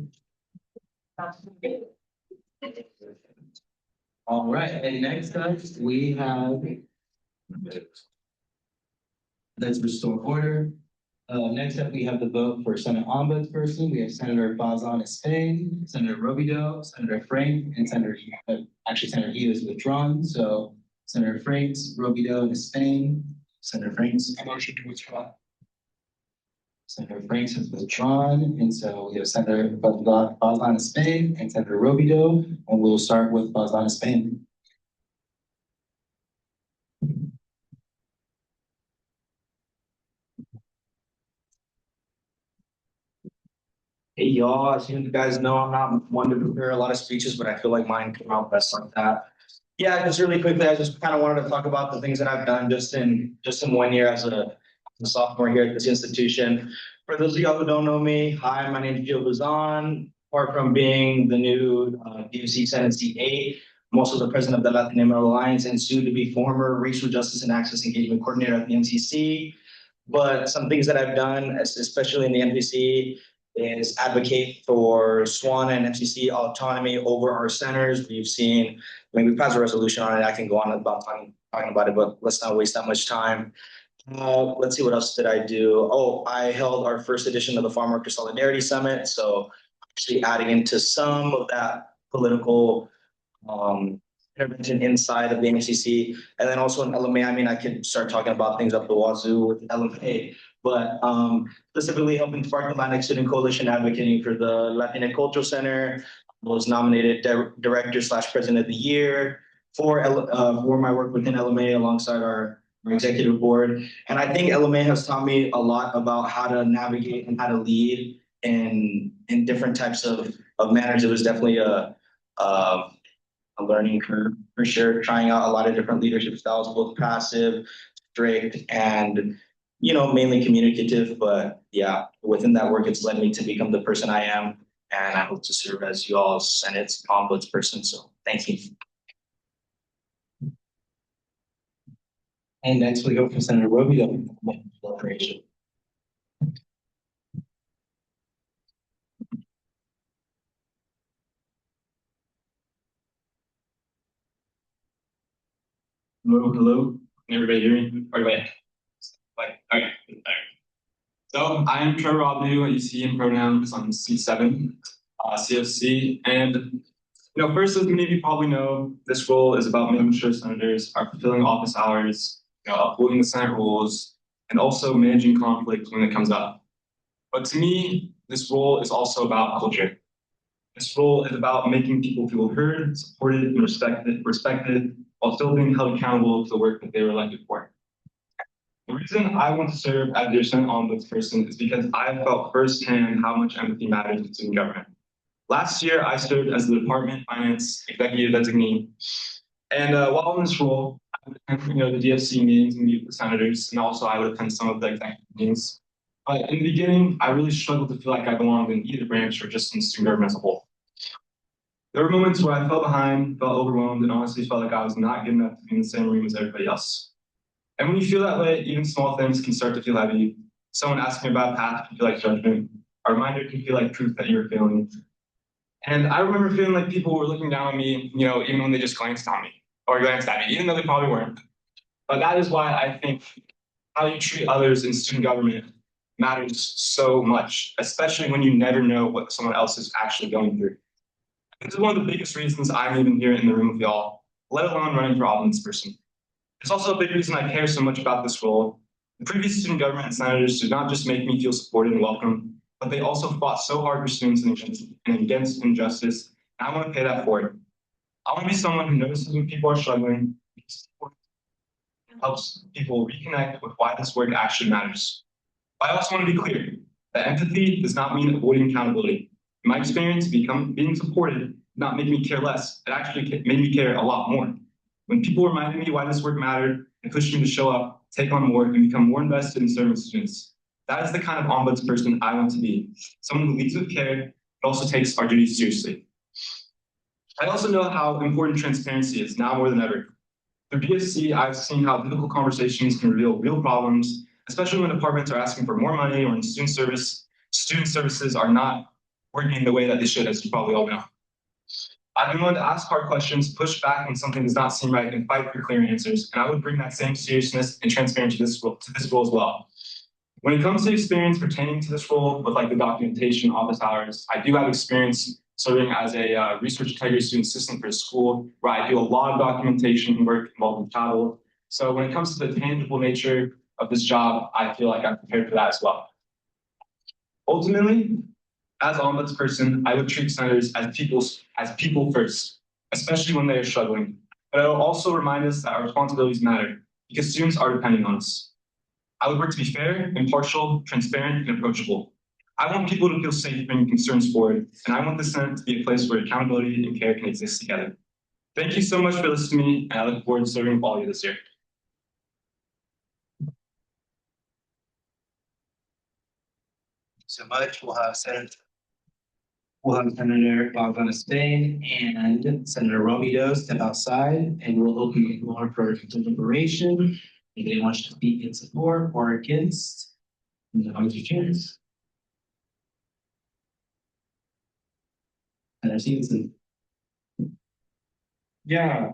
Speaker 1: All right, and next up, we have. Let's restore order. Next up, we have the vote for Senate Ombudsperson. We have Senator Bazan Espain, Senator Robideau, Senator Frank, and Senator He is withdrawn. So Senator Franks, Robideau, and Espain. Senator Franks. A motion to withdraw. Senator Franks has withdrawn, and so we have Senator Bazan Espain and Senator Robideau, and we'll start with Bazan Espain.
Speaker 5: Hey y'all, as you guys know, I'm not one to prepare a lot of speeches, but I feel like mine came out best like that. Yeah, just really quickly, I just kind of wanted to talk about the things that I've done just in 1 year as a sophomore here at this institution. For those of y'all who don't know me, hi, my name is Gio Luzon. Apart from being the new DUC Senate seat 8, I'm also the president of the Latin American Alliance and soon to be former Racial Justice and Access Engagement Coordinator at the MCC. But some things that I've done, especially in the MCC, is advocate for SWANA and MCC autonomy over our centers. We've seen, we passed a resolution on it. I can go on about talking about it, but let's not waste that much time. Let's see, what else did I do? Oh, I held our first edition of the Farm Worker Solidarity Summit. So actually adding into some of that political intervention inside of the MCC. And then also in LMA, I mean, I could start talking about things up the wazoo with LMA. But specifically helping spark the Latinx Student Coalition, advocating for the Latinx Cultural Center, was nominated Director/President of the Year for my work within LMA alongside our executive board. And I think LMA has taught me a lot about how to navigate and how to lead in different types of manners. It was definitely a learning curve for sure, trying out a lot of different leadership styles, both passive, strict, and mainly communicative. But yeah, within that work, it's led me to become the person I am. And I hope to serve as you all's Senate's ombudsperson. So thank you.
Speaker 1: And next we go for Senator Robideau.
Speaker 18: Hello. Can everybody hear me? Okay. So I am Trevor Robideau, you see in pronouns on C7, CFC. And first, as many of you probably know, this role is about making sure senators are fulfilling office hours, upholding the Senate rules, and also managing conflict when it comes up. But to me, this role is also about culture. This role is about making people feel heard, supported, and respected, while still being held accountable to the work that they were elected for. The reason I want to serve as your Senate Ombudsperson is because I felt firsthand how much empathy matters in student government. Last year, I served as the Department Finance Executive Designee. And while in this role, I would attend the DFC meetings and meet with the senators, and also I would attend some of the executive meetings. But in the beginning, I really struggled to feel like I belonged in either branch or just in student government as a whole. There were moments where I fell behind, felt overwhelmed, and honestly felt like I was not good enough to be in the same room as everybody else. And when you feel that way, even small things can start to feel heavy. Someone asking about a path can feel like judgment. A reminder can feel like proof that you're failing. And I remember feeling like people were looking down on me, even when they just glanced at me, even though they probably weren't. But that is why I think how you treat others in student government matters so much, especially when you never know what someone else is actually going through. This is one of the biggest reasons I'm even here in the room with y'all, let alone running for ombudsperson. It's also a big reason I care so much about this role. The previous student government senators did not just make me feel supported and welcome, but they also fought so hard for students and against injustice, and I want to pay that forward. I want to be someone who notices when people are struggling, helps people reconnect with why this work actually matters. But I also want to be clear that empathy does not mean avoiding accountability. In my experience, being supported not make me care less. It actually made me care a lot more. When people reminded me why this work mattered and pushed me to show up, take on more, and become more invested in serving students. That is the kind of ombudsperson I want to be. Someone who leads with care, but also takes our duties seriously. I also know how important transparency is now more than ever. Through BSC, I've seen how difficult conversations can reveal real problems, especially when departments are asking for more money or in student services are not working the way that they should, as you probably all know. I've been willing to ask hard questions, push back when something does not seem right, and fight for clear answers. And I would bring that same seriousness and transparency to this role as well. When it comes to experience pertaining to this role with like the documentation, office hours, I do have experience serving as a research integrity student assistant for a school where I do a lot of documentation work involving travel. So when it comes to the tangible nature of this job, I feel like I'm prepared for that as well. Ultimately, as ombudsperson, I would treat senators as people first, especially when they are struggling. But I will also remind us that our responsibilities matter because students are depending on us. I would work to be fair, impartial, transparent, and approachable. I want people to feel safe bringing concerns forward, and I want the Senate to be a place where accountability and care can exist together. Thank you so much for listening to me, and I look forward to serving all of you this year.
Speaker 1: So much. We'll have Senator Gonzalez Spain and Senator Romito step outside, and we'll open the floor for deliberation. If anyone wants to speak in support or against, now is your chance. Senator Stevenson.
Speaker 13: Yeah,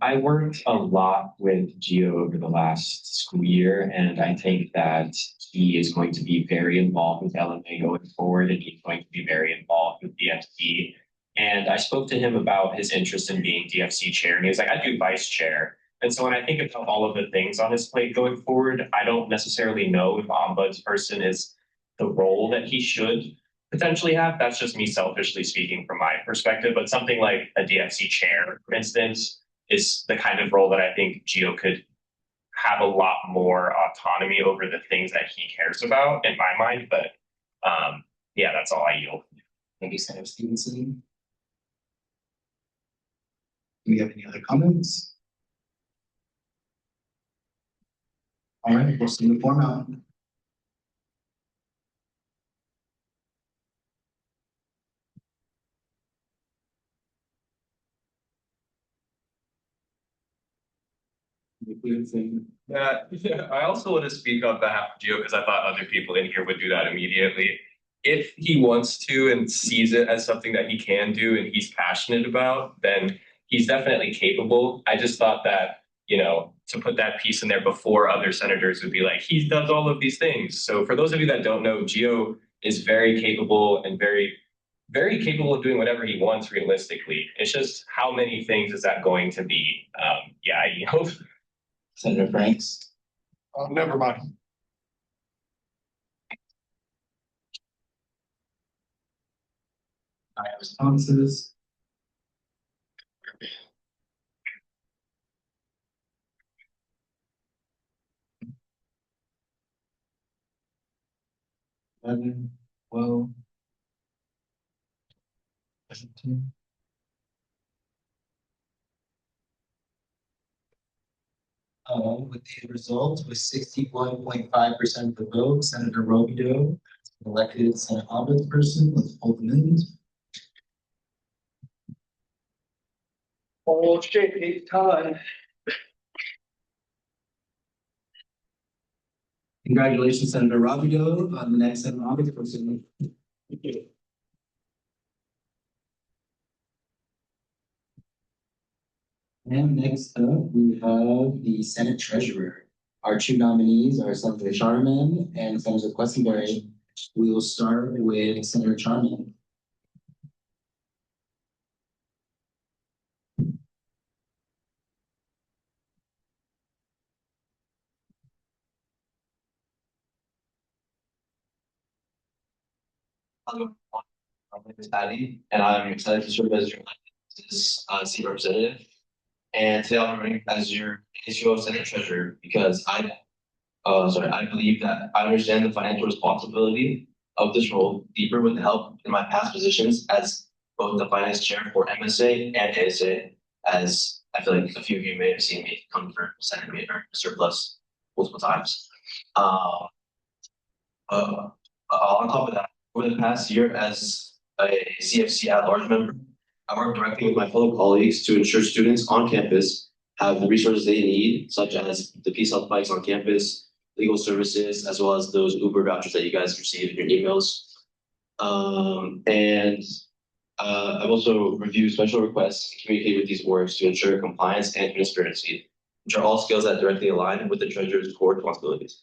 Speaker 13: I worked a lot with Gio over the last school year, and I think that he is going to be very involved with LMA going forward, and he's going to be very involved with DFC. And I spoke to him about his interest in being DFC chair, and he was like, "I do vice chair." And so when I think about all of the things on his plate going forward, I don't necessarily know if ombudsperson is the role that he should potentially have. That's just me selfishly speaking from my perspective. But something like a DFC chair, for instance, is the kind of role that I think Gio could have a lot more autonomy over the things that he cares about in my mind. But yeah, that's all I yield.
Speaker 1: Thank you, Senator Stevenson. Do we have any other comments? All right, we'll see the form out.
Speaker 10: Yeah, I also want to speak on behalf of Gio because I thought other people in here would do that immediately. If he wants to and sees it as something that he can do and he's passionate about, then he's definitely capable. I just thought that, to put that piece in there before other senators would be like, he does all of these things. So for those of you that don't know, Gio is very capable and very, very capable of doing whatever he wants realistically. It's just how many things is that going to be?
Speaker 1: Senator Franks.
Speaker 4: Never mind.
Speaker 1: All right, responses. Well. With the result, with 61.5% of the vote, Senator Robideau elected Senate ombudsperson with full amendment.
Speaker 4: Oh shit, it's time.
Speaker 1: Congratulations, Senator Robideau, on the next Senate ombudsperson. Thank you. And next up, we have the Senate Treasurer. Our two nominees are Senator Charman and Senator Questenberry. We will start with Senator Charman.
Speaker 19: Hello, my name is Patty, and I'm excited to serve as your seat representative. And today I'm running as your ASUO Senate Treasurer because I believe that I understand the financial responsibility of this role deeper with the help in my past positions as both the finance chair for MSA and ASA, as I feel like a few of you may have seen me come for Senate meeting or surplus multiple times. On top of that, over the past year as a CFC at-large member, I work directly with my fellow colleagues to ensure students on campus have the resources they need, such as the Peace Health bikes on campus, legal services, as well as those Uber vouchers that you guys receive in your emails. I've also reviewed special requests and communicated with these orgs to ensure compliance and transparency, which are all skills that directly align with the treasurer's core responsibilities.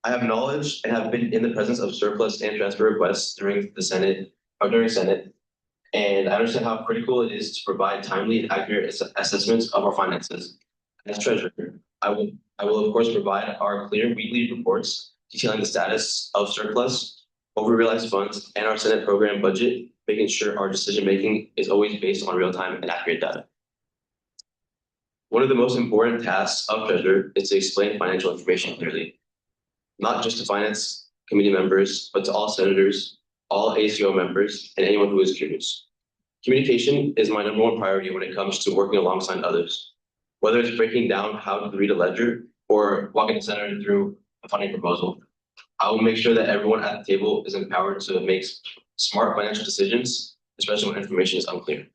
Speaker 19: I have knowledge and have been in the presence of surplus and transfer requests during Senate, and I understand how critical it is to provide timely and accurate assessments of our finances. As treasurer, I will of course provide our clear weekly reports detailing the status of surplus, over-realized funds, and our Senate program budget, making sure our decision-making is always based on real-time and accurate data. One of the most important tasks of treasurer is to explain financial information clearly, not just to finance committee members, but to all senators, all ASUO members, and anyone who is curious. Communication is my number one priority when it comes to working alongside others, whether it's breaking down how to read a ledger or walking the senator through a funding proposal. I will make sure that everyone at the table is empowered to make smart financial decisions, especially when information is unclear.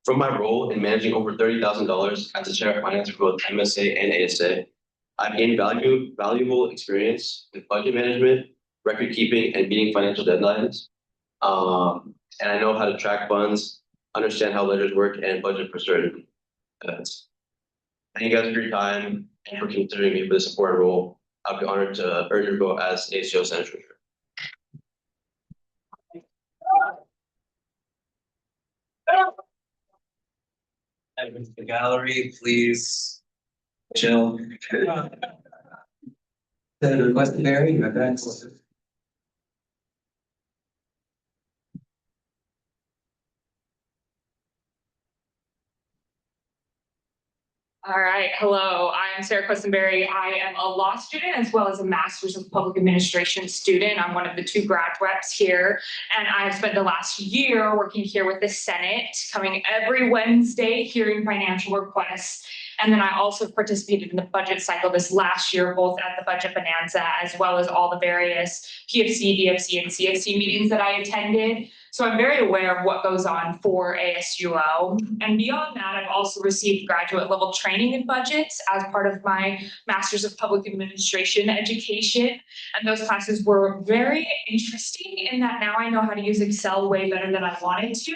Speaker 19: From my role in managing over $30,000 as the chair of finance for both MSA and ASA, I've gained valuable experience with budget management, record keeping, and meeting financial deadlines. And I know how to track funds, understand how ledgers work, and budget for certain events. Thank you guys for your time and for considering me for this important role. I'll be honored to earn your vote as ASUO Senate Treasurer.
Speaker 1: Everyone to the gallery, please chill. Senator Questenberry, you have next.
Speaker 14: All right, hello, I'm Sarah Questenberry. I am a law student as well as a master's of public administration student. I'm one of the two grad reps here, and I've spent the last year working here with the Senate, coming every Wednesday, hearing financial requests. And then I also participated in the budget cycle this last year, both at the Budget Bonanza as well as all the various PFC, DFC, and CFC meetings that I attended. So I'm very aware of what goes on for ASUO. And beyond that, I've also received graduate level training in budgets as part of my Master's of Public Administration education. And those classes were very interesting in that now I know how to use Excel way better than I wanted to.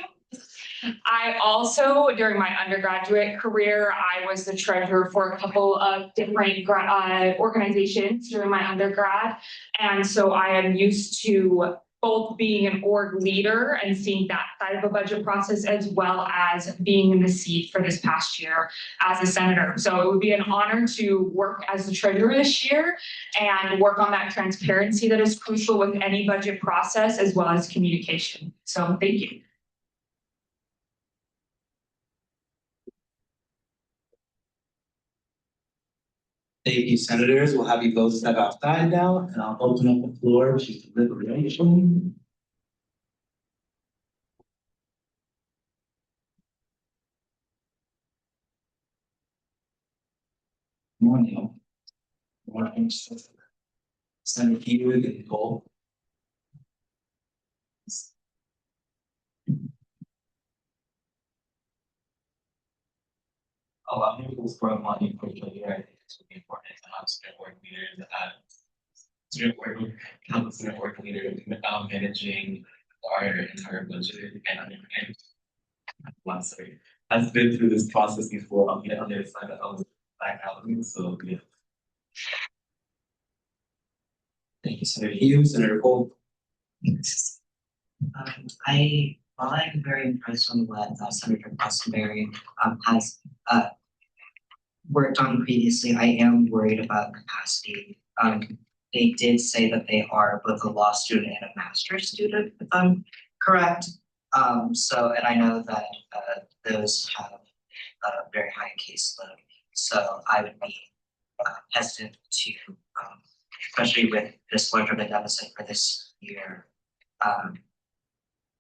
Speaker 14: I also, during my undergraduate career, I was the treasurer for a couple of different organizations during my undergrad. And so I am used to both being an org leader and seeing that side of a budget process, as well as being in the seat for this past year as a senator. So it would be an honor to work as the treasurer this year and work on that transparency that is crucial with any budget process, as well as communication. So thank you.
Speaker 1: Thank you, senators. We'll have you both step outside now, and I'll open up the floor to deliberation. Morning. Morning. Senator Hughes and Nicole.
Speaker 2: A lot of people from money for here. I think it's really important to have student work leaders, student work council student work leaders managing our entire budget and last year has been through this process before on the other side of black housing. So yeah.
Speaker 1: Thank you, Senator Hughes. Senator Cole.
Speaker 8: While I'm very impressed on what Senator Questenberry has worked on previously, I am worried about capacity. They did say that they are both a law student and a master's student, if I'm correct. And I know that those have a very high caseload. So I would be hesitant to, especially with this larger of a deficit for this year,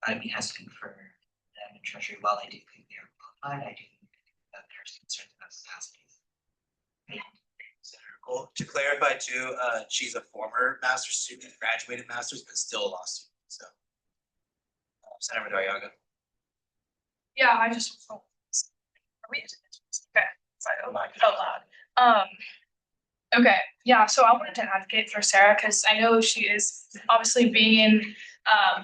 Speaker 8: I'd be hesitant for them in treasury. While I do think they're qualified, I do think that there's concerns about capacity.
Speaker 1: Well, to clarify too, she's a former master's student, graduated master's, but still a law student, so. Senator Daryaga.
Speaker 12: Yeah, I just. Are we? Okay, sorry, oh my, felt loud. Okay, yeah, so I wanted to advocate for Sarah, because I know she is, obviously being in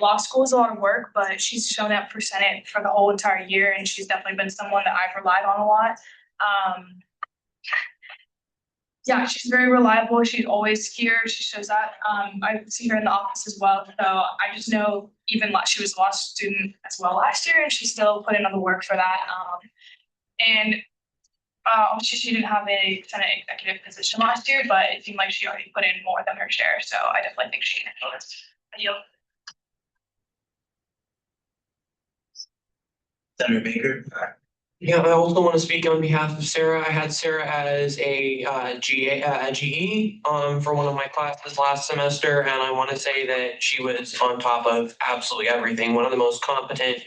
Speaker 12: law school is a lot of work, but she's shown up for Senate for the whole entire year, and she's definitely been someone that I've relied on a lot. Yeah, she's very reliable. She's always here. She shows up. I see her in the office as well. So I just know even she was a law student as well last year, and she still put in all the work for that. And obviously she didn't have a Senate executive position last year, but it seemed like she already put in more than her share. So I definitely think she knows.
Speaker 1: Senator Baker.
Speaker 11: Yeah, I also want to speak on behalf of Sarah. I had Sarah as a GE for one of my classes last semester, and I want to say that she was on top of absolutely everything. One of the most competent,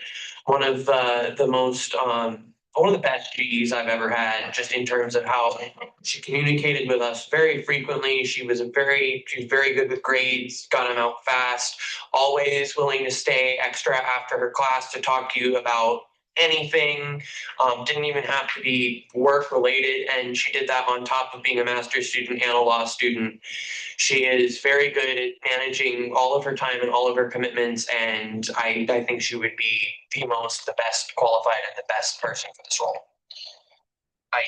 Speaker 11: one of the most one of the best GEs I've ever had, just in terms of how she communicated with us very frequently. She was very good with grades, got them out fast, always willing to stay extra after her class to talk to you about anything. Didn't even have to be work related, and she did that on top of being a master's student and a law student. She is very good at managing all of her time and all of her commitments, and I think she would be the best qualified and the best person for this role. I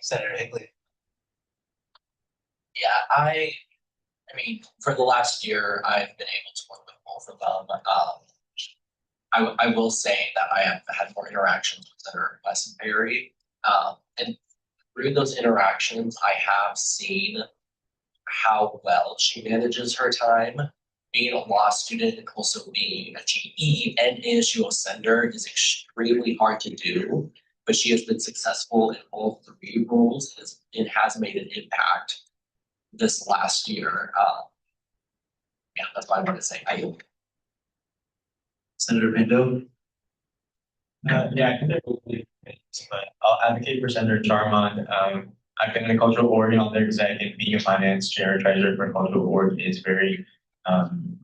Speaker 1: Senator Higley.
Speaker 6: Yeah, I mean, for the last year, I've been able to work with both of them. I will say that I have had more interactions with Senator Questenberry. And through those interactions, I have seen how well she manages her time. Being a law student and also being a GE and ASUO sender is extremely hard to do, but she has been successful in all three roles and has made an impact this last year. Yeah, that's what I want to say.
Speaker 1: Senator Pinto.
Speaker 20: Yeah, I think they're both really great, but I'll advocate for Senator Charmond. I've been in a cultural board on there because I think being a finance chair or treasurer for a cultural board is very,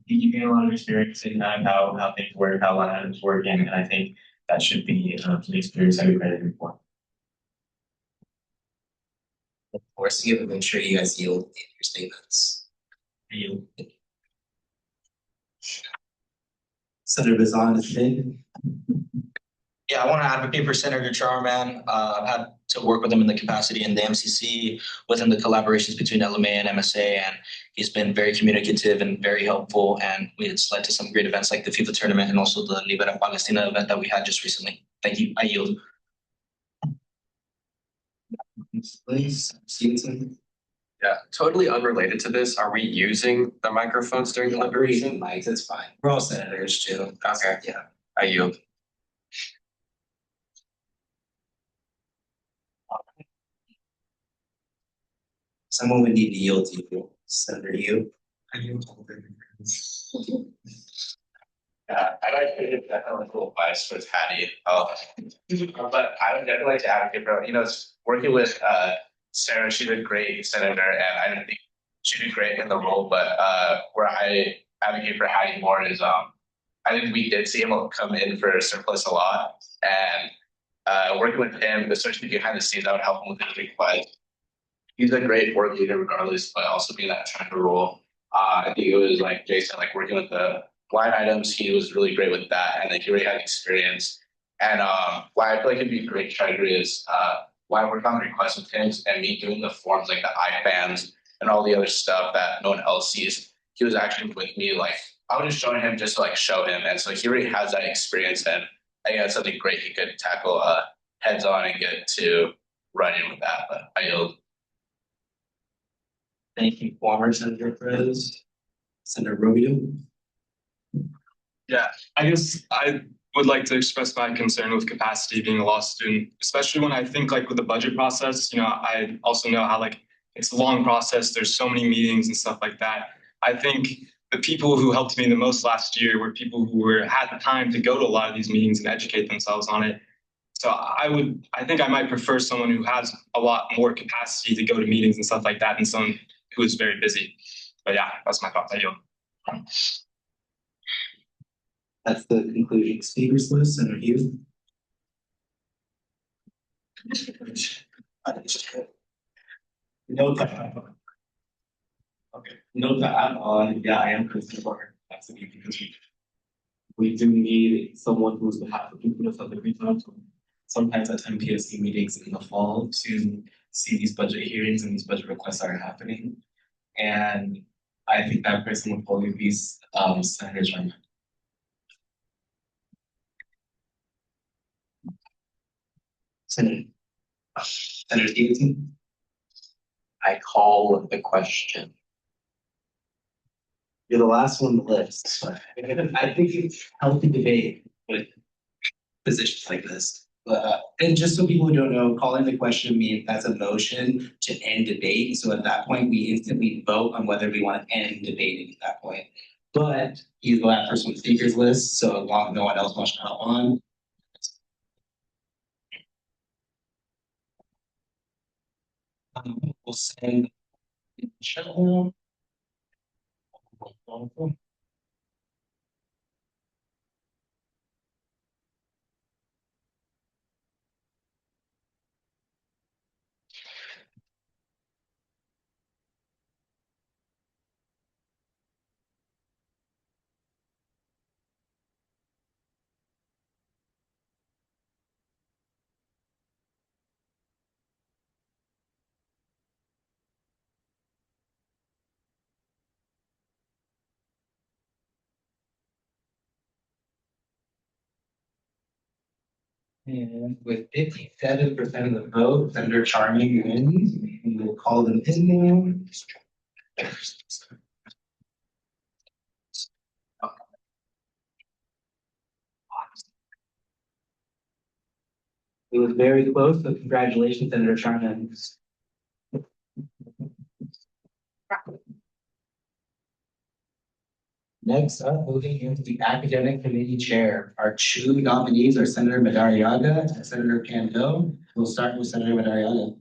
Speaker 20: you gain a lot of experience in how things work, how line items work, and I think that should be the experience that we credited for.
Speaker 6: Of course, you have to make sure you guys yield in your statements.
Speaker 20: Yield.
Speaker 1: Senator Bazan is in.
Speaker 5: Yeah, I want to advocate for Senator Charman. I've had to work with him in the capacity in the MCC, within the collaborations between LMA and MSA, and he's been very communicative and very helpful. And it's led to some great events like the FIFA tournament and also the Libera Palestina event that we had just recently. Thank you. I yield.
Speaker 1: Please, Stevenson.
Speaker 10: Yeah, totally unrelated to this. Are we using the microphones during deliberation?
Speaker 1: Mics, it's fine. We're all senators too.
Speaker 10: Okay.
Speaker 1: Yeah.
Speaker 10: I yield.
Speaker 1: Someone would need to yield to you, Senator you.
Speaker 2: I like to definitely cool advice with Hattie. But I would definitely like to advocate for, working with Sarah, she's a great senator, and I think she did great in the role, but where I advocate for Hattie more is I think we did see him come in for surplus a lot, and working with him, especially behind the scenes, I would help him with his request. He's a great board leader regardless, but also being that kind of role. I think it was like Jason, like working with the line items, he was really great with that, and like he already had experience. And why I feel like it'd be a great treasury is why I work on requests with him and me doing the forms like the IBANs and all the other stuff that no one else sees. He was actually with me, like I was just showing him just to like show him, and so he already has that experience, and I think that's something great he could tackle heads on and get to running with that. But I yield.
Speaker 1: Thank you, former Senator Perez. Senator Rubio.
Speaker 18: Yeah, I guess I would like to express my concern with capacity being a law student, especially when I think like with the budget process, I also know how like it's a long process. There's so many meetings and stuff like that. I think the people who helped me the most last year were people who had the time to go to a lot of these meetings and educate themselves on it. So I think I might prefer someone who has a lot more capacity to go to meetings and stuff like that than someone who is very busy. But yeah, that's my thoughts. I yield.
Speaker 1: That's the concluding speakers list. Senator Hughes.
Speaker 2: Note that. Okay, note that I'm on, yeah, I am concerned about her capacity because we do need someone who's behalf of people to the reach sometimes attend PSC meetings in the fall to see these budget hearings and these budget requests are happening. And I think that person would probably be Senator Sharma.
Speaker 1: Senator Stevenson.
Speaker 13: I call the question.
Speaker 1: You're the last one on the list. I think it's healthy debate with positions like this. And just so people who don't know, calling the question means that's a motion to end debate. So at that point, we instantly vote on whether we want to end debating at that point. But he's the last person on the speakers list, so as long as no one else wants to hop on. We'll send Michelle. And with 57% of the vote, Senator Charming wins. We will call them in now. It was very close, so congratulations, Senator Charming. Next up, moving into the academic committee chair. Our two nominees are Senator Madariaga and Senator Pando. We'll start with Senator Madariaga.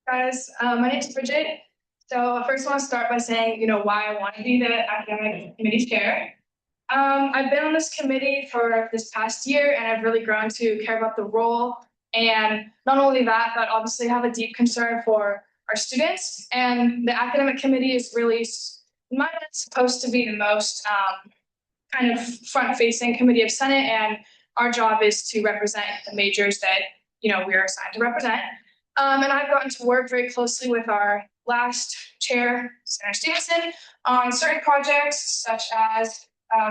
Speaker 12: Guys, my name is Bridget. So I first want to start by saying, why I want to be the academic committee chair. I've been on this committee for this past year, and I've really grown to care about the role. And not only that, but obviously have a deep concern for our students. And the academic committee is really, in my mind, supposed to be the most kind of front-facing committee of Senate, and our job is to represent the majors that we are assigned to represent. And I've gotten to work very closely with our last chair, Senator Stevenson, on certain projects such as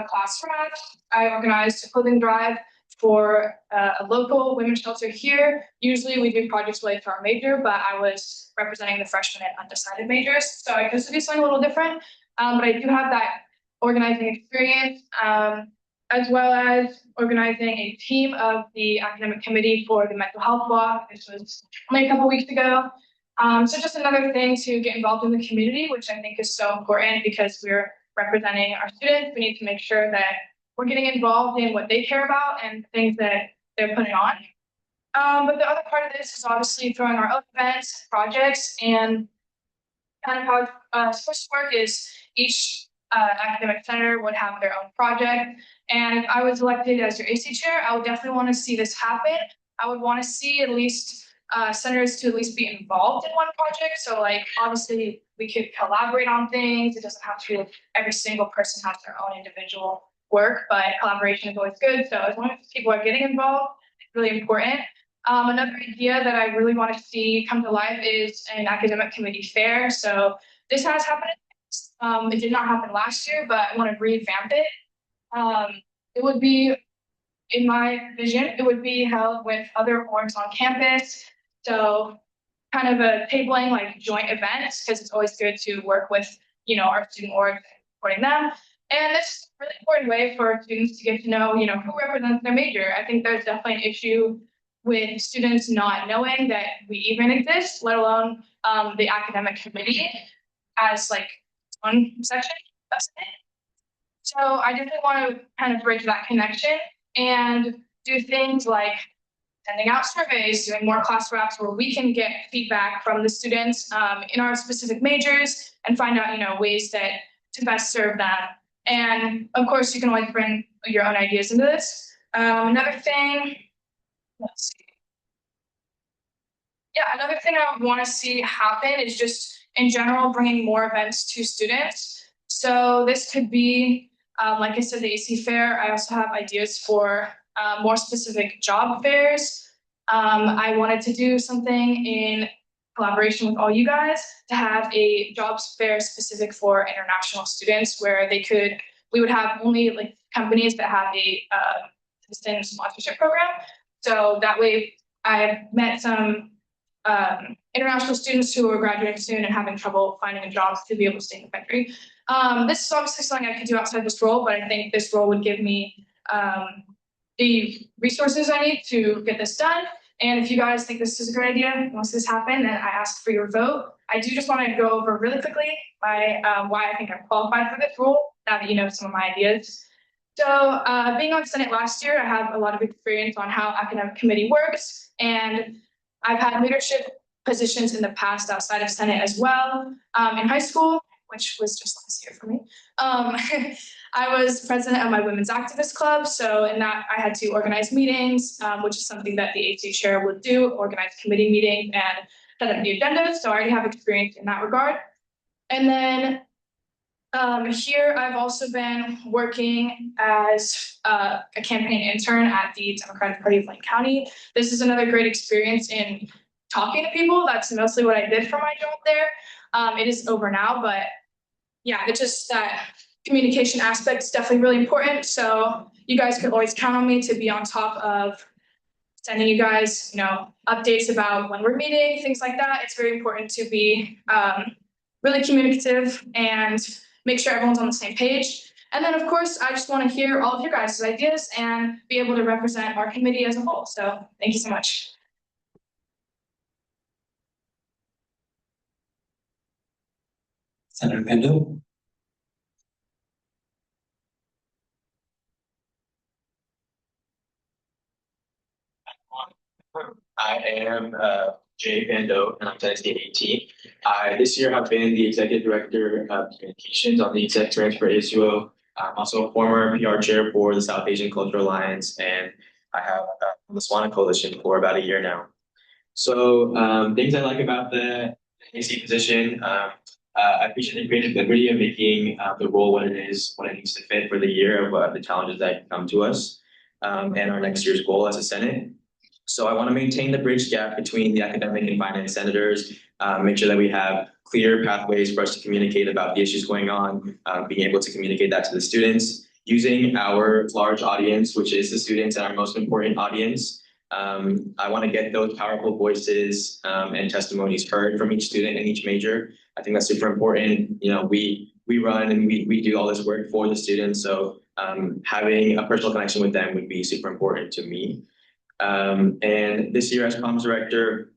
Speaker 12: class rep. I organized a clothing drive for a local women's shelter here. Usually we do projects related to our major, but I was representing the freshmen and undecided majors, so I chose to do something a little different. But I do have that organizing experience, as well as organizing a team of the academic committee for the mental health block. This was only a couple weeks ago. So just another thing to get involved in the community, which I think is so important because we're representing our students. We need to make sure that we're getting involved in what they care about and things that they're putting on. But the other part of this is obviously throwing our own events, projects, and kind of how it's supposed to work is each academic center would have their own project. And if I was elected as your AC chair, I would definitely want to see this happen. I would want to see at least senators to at least be involved in one project. So like, obviously we could collaborate on things. It doesn't have to be every single person has their own individual work, but collaboration is always good. So as long as people are getting involved, it's really important. Another idea that I really want to see come to life is an academic committee fair. So this has happened. It did not happen last year, but I want to revamp it. It would be, in my vision, it would be held with other orgs on campus. So kind of a tabling like joint events, because it's always good to work with, our student org, supporting them. And that's a really important way for students to get to know, who represents their major. I think there's definitely an issue with students not knowing that we even exist, let alone the academic committee as like one section. So I definitely want to kind of bridge that connection and do things like sending out surveys, doing more class wraps where we can get feedback from the students in our specific majors and find out, ways that to best serve them. And of course, you can always bring your own ideas into this. Another thing, let's see. Yeah, another thing I want to see happen is just in general bringing more events to students. So this could be, like I said, the AC Fair. I also have ideas for more specific job fairs. I wanted to do something in collaboration with all you guys to have a jobs fair specific for international students where we would have only like companies that have a assistant sponsorship program. So that way I've met some international students who are graduating soon and having trouble finding a job to be able to stay in the country. This is obviously something I could do outside this role, but I think this role would give me the resources I need to get this done. And if you guys think this is a great idea, once this happens, then I ask for your vote. I do just want to go over really quickly why I think I'm qualified for this role, now that you know some of my ideas. So being on Senate last year, I have a lot of experience on how academic committee works, and I've had leadership positions in the past outside of Senate as well. In high school, which was just last year for me, I was president of my women's activist club. So in that, I had to organize meetings, which is something that the AC chair would do, organize committee meetings and set up the agendas. So I already have experience in that regard. And then here I've also been working as a campaign intern at the Democratic Party of Lane County. This is another great experience in talking to people. That's mostly what I did for my job there. It is over now, but yeah, it's just that communication aspect is definitely really important. So you guys can always count on me to be on top of sending you guys, updates about when we're meeting, things like that. It's very important to be really communicative and make sure everyone's on the same page. And then, of course, I just want to hear all of your guys' ideas and be able to represent our committee as a whole. So thank you so much.
Speaker 1: Senator Pendo.
Speaker 13: I am Jay Bando, and I'm Dynasty 18. I this year have been the executive director of communications on the exec branch for ASUO. I'm also a former PR chair for the South Asian Cultural Alliance, and I have the Swana Coalition for about a year now. So things I like about the AC position, I appreciate the creative liberty of making the role what it is, what it needs to fit for the year of the challenges that come to us, and our next year's goal as a Senate. So I want to maintain the bridge gap between the academic and finance senators, make sure that we have clear pathways for us to communicate about the issues going on, being able to communicate that to the students, using our large audience, which is the students and our most important audience. I want to get those powerful voices and testimonies heard from each student in each major. I think that's super important. We run and we do all this work for the students. So having a personal connection with them would be super important to me. And this year as comms director,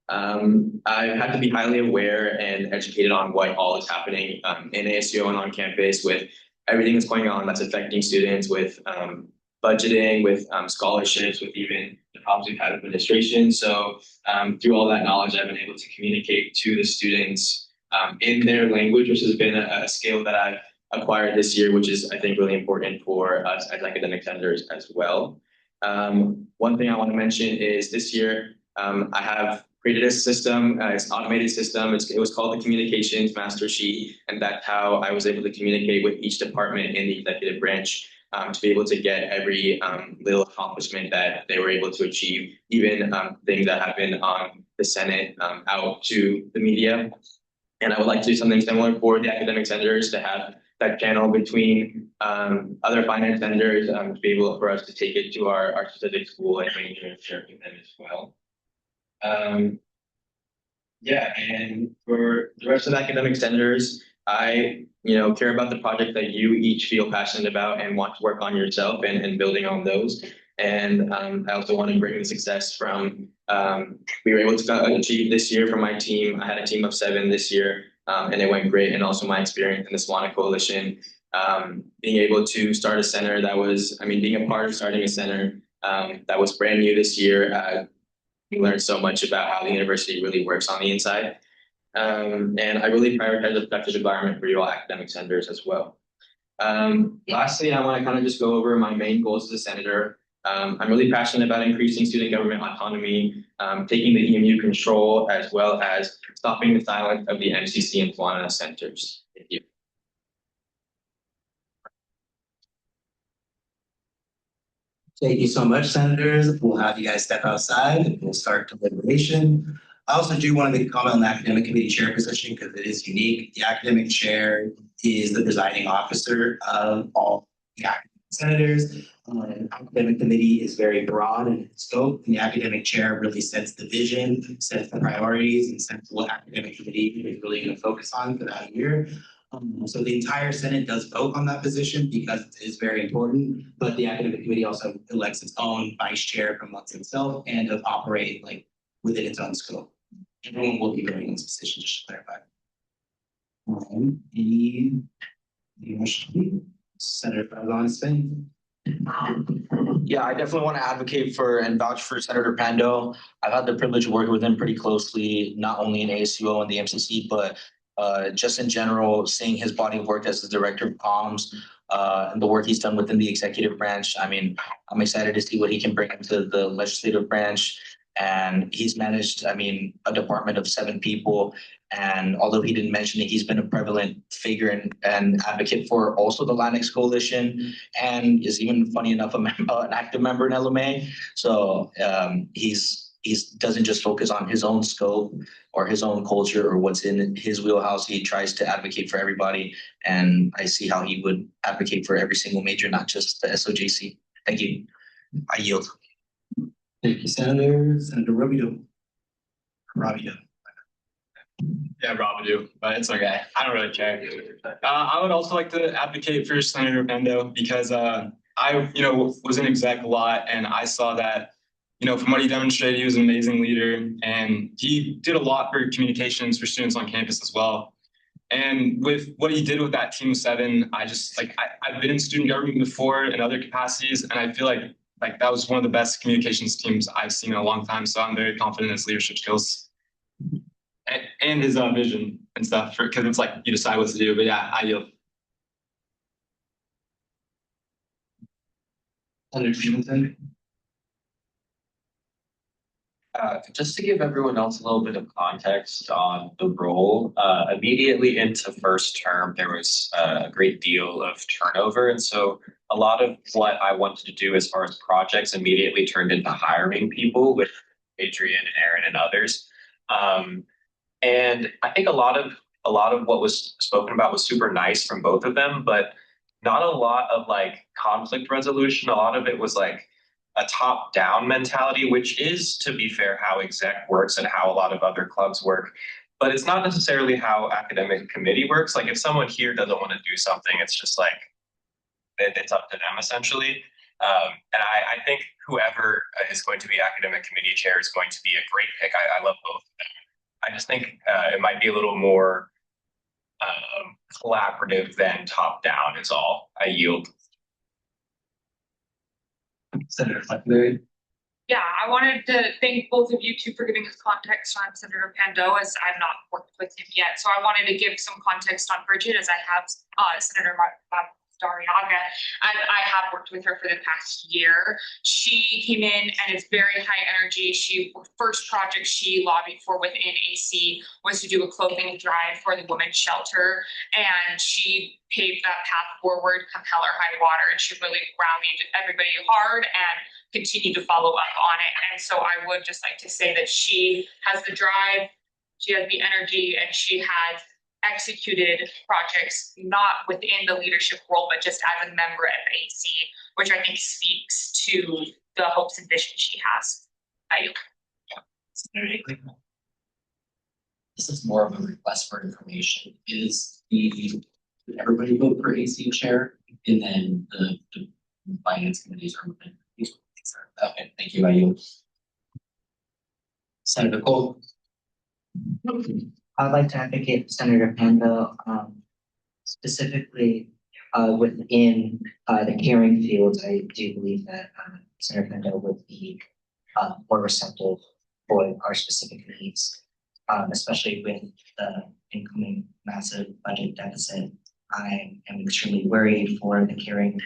Speaker 13: I've had to be highly aware and educated on what all is happening in ASUO and on campus with everything that's going on that's affecting students with budgeting, with scholarships, with even the problems we've had with administration. So through all that knowledge, I've been able to communicate to the students in their language, which has been a skill that I've acquired this year, which is, I think, really important for us as academic senators as well. One thing I want to mention is this year, I have created a system, it's an automated system. It was called the Communications Master Sheet, and that's how I was able to communicate with each department in the executive branch to be able to get every little accomplishment that they were able to achieve, even things that happen on the Senate out to the media. And I would like to do something similar for the academic senators to have that channel between other finance senators to be able for us to take it to our specific school and major and share with them as well. Yeah, and for the rest of the academic senators,
Speaker 20: I, care about the project that you each feel passionate about and want to work on yourself and building on those. And I also want to bring the success from we were able to achieve this year from my team. I had a team of 7 this year, and it went great. And also my experience in the Swana Coalition, being able to start a center that was, being a part of starting a center that was brand new this year. We learned so much about how the university really works on the inside. And I really prioritize a productive environment for you all academic senators as well. Lastly, I want to kind of just go over my main goals as a senator. I'm really passionate about increasing student government autonomy, taking the EMU control, as well as stopping the silence of the MCC and Swana centers. Thank you.
Speaker 1: Thank you so much, senators. We'll have you guys step outside and we'll start deliberation. I also do want to comment on the academic committee chair position because it is unique. The academic chair is the presiding officer of all the academic senators. The academic committee is very broad in its scope, and the academic chair really sets the vision, sets the priorities, and sets what academic committee is really going to focus on for that year. So the entire Senate does vote on that position because it is very important, but the academic committee also elects its own vice chair amongst itself and to operate like within its own scope. Everyone will be voting in this position, just to clarify. Any questions? Senator Farzan Spain.
Speaker 5: Yeah, I definitely want to advocate for and vouch for Senator Pando. I've had the privilege of working with him pretty closely, not only in ASUO and the MCC, but just in general, seeing his body of work as the director of comms and the work he's done within the executive branch. I'm excited to see what he can bring into the legislative branch. And he's managed, a department of 7 people. And although he didn't mention it, he's been a prevalent figure and advocate for also the Latinx Coalition, and is even funny enough an active member in LMA. So he's doesn't just focus on his own scope or his own culture or what's in his wheelhouse. He tries to advocate for everybody, and I see how he would advocate for every single major, not just the SOJC. Thank you. I yield.
Speaker 1: Thank you, Senator. Senator Robio.
Speaker 18: Yeah, Robidoux, but it's okay. I don't really care. I would also like to advocate for Senator Pando because I was in exec a lot, and I saw that, from what he demonstrated, he was an amazing leader, and he did a lot for communications for students on campus as well. And with what he did with that team of 7, I've been in student government before in other capacities, and I feel like that was one of the best communications teams I've seen in a long time. So I'm very confident in his leadership skills and his vision and stuff, because it's like you decide what to do. But yeah, I yield.
Speaker 1: Senator Stevenson.
Speaker 13: Just to give everyone else a little bit of context on the role, immediately into first term, there was a great deal of turnover. And so a lot of what I wanted to do as far as projects immediately turned into hiring people with Adrian and Aaron and others. And I think a lot of what was spoken about was super nice from both of them, but not a lot of conflict resolution. A lot of it was a top-down mentality, which is, to be fair, how exec works and how a lot of other clubs work. But it's not necessarily how academic committee works. If someone here doesn't want to do something, it's just it's up to them essentially. And I think whoever is going to be academic committee chair is going to be a great pick. I love both of them. I just think it might be a little more collaborative than top-down is all. I yield.
Speaker 1: Senator Fleckberry.
Speaker 14: Yeah, I wanted to thank both of you two for giving us context on Senator Pando, as I've not worked with him yet. So I wanted to give some context on Bridget, as I have Senator Dariaga, and I have worked with her for the past year. She came in and is very high energy. First project she lobbied for within AC was to do a clothing drive for the women's shelter, and she paved that path forward, come hell or high water, and she really rallied everybody hard and continued to follow up on it. And so I would just like to say that she has the drive, she has the energy, and she has executed projects not within the leadership role, but just as a member of AC, which I think speaks to the hopes and vision she has.
Speaker 6: this is more of a request for information, is did everybody vote for ACU chair? And then the finance committees are within these things are, okay, thank you, Ayu. Senator Cole.
Speaker 8: I'd like to advocate for Senator Pando, specifically within the caring field. I do believe that Senator Pando would be more receptive for our specific needs, especially with the incoming massive budget deficit. I am extremely worried for the caring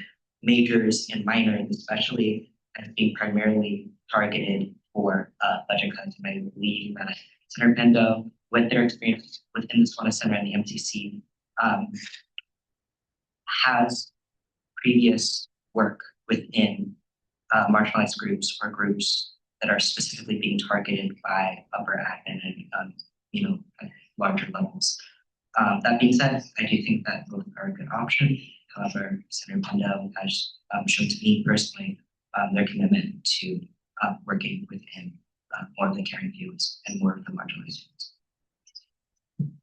Speaker 8: majors and minors, especially as being primarily targeted for budget cuts. And I believe that Senator Pendo, with their experience within the SWANA Center and the MTC, has previous work within marginalized groups or groups that are specifically being targeted by upper admin and larger levels. That being said, I do think that both are a good option. However, Senator Pendo has shown to me personally their commitment to working within more of the caring fields and more of the marginalized fields.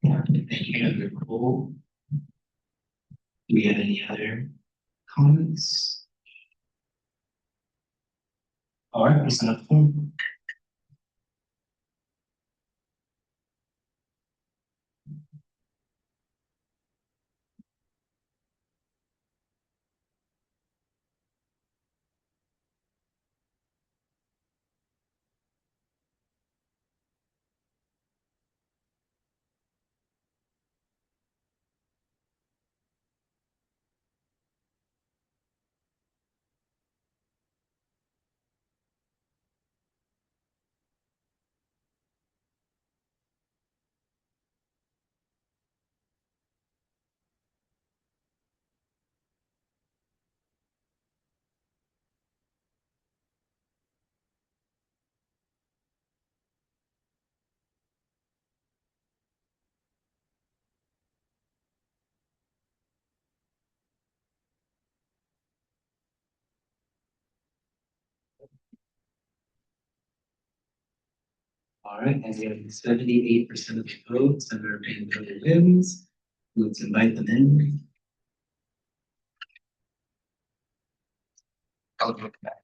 Speaker 1: Thank you, Senator Cole. Do we have any other comments? All right, we'll send up the form. All right, and we have 78% of the vote. Senator Pando wins. Let's invite them in.
Speaker 5: I'll look back.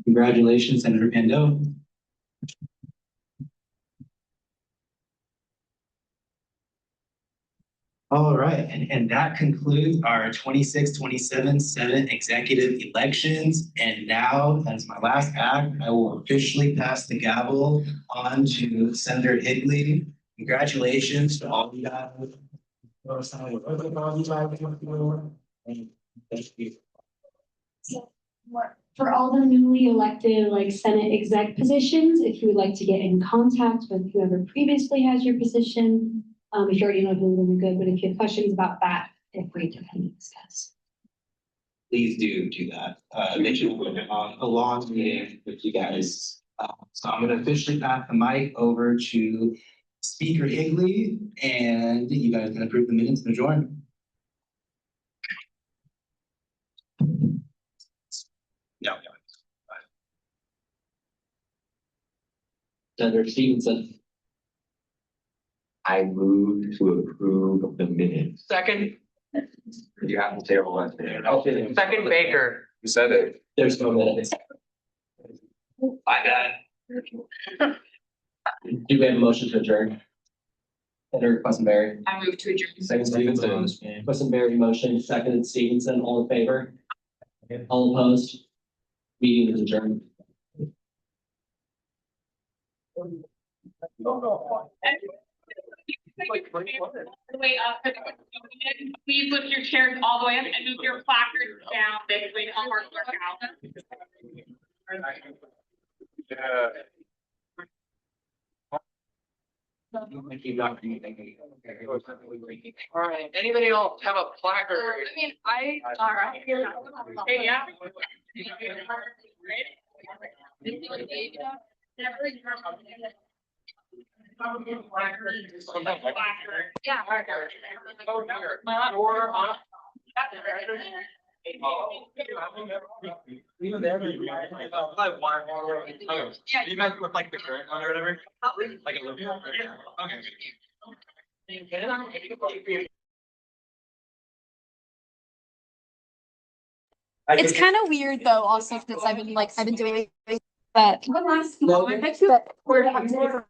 Speaker 1: Congratulations, Senator Pando. All right, and that concludes our 26-27 Senate executive elections. And now, as my last act, I will officially pass the gavel on to Senator Higley. Congratulations to all of you guys. Thank you.
Speaker 7: So for all the newly elected like Senate exec positions, if you would like to get in contact with whoever previously has your position, if you already know who, then you're good, but if you have questions about that, feel free to come discuss.
Speaker 1: Please do that. They should put a long meeting with you guys. So I'm gonna officially pass the mic over to Speaker Higley, and you guys can approve the minutes and adjourn. No.
Speaker 6: Senator Stevenson.
Speaker 13: I move to approve the minutes.
Speaker 11: Second,
Speaker 13: You have to say all that there.
Speaker 6: Okay.
Speaker 11: second Baker.
Speaker 13: You said it.
Speaker 6: There's no minutes.
Speaker 11: My bad.
Speaker 6: Do we have a motion to adjourn? Senator Questenberry.
Speaker 14: I move to adjourn.
Speaker 6: Second Stevenson. Questenberry motion, second Stevenson, all in favor? All opposed? Meeting is adjourned.
Speaker 14: Wait, please lift your chairs all the way up and move your placards down this way. I'll work out.
Speaker 3: Yeah.
Speaker 11: All right, anybody else have a placard?
Speaker 14: I mean, all right. Hey, yeah. Yeah.
Speaker 18: Even there, like water. Okay. Yeah. You guys with like the current one or whatever? Like a little. Yeah. Okay.
Speaker 7: It's kind of weird though, also, because I've been doing it, but. One last. But we're having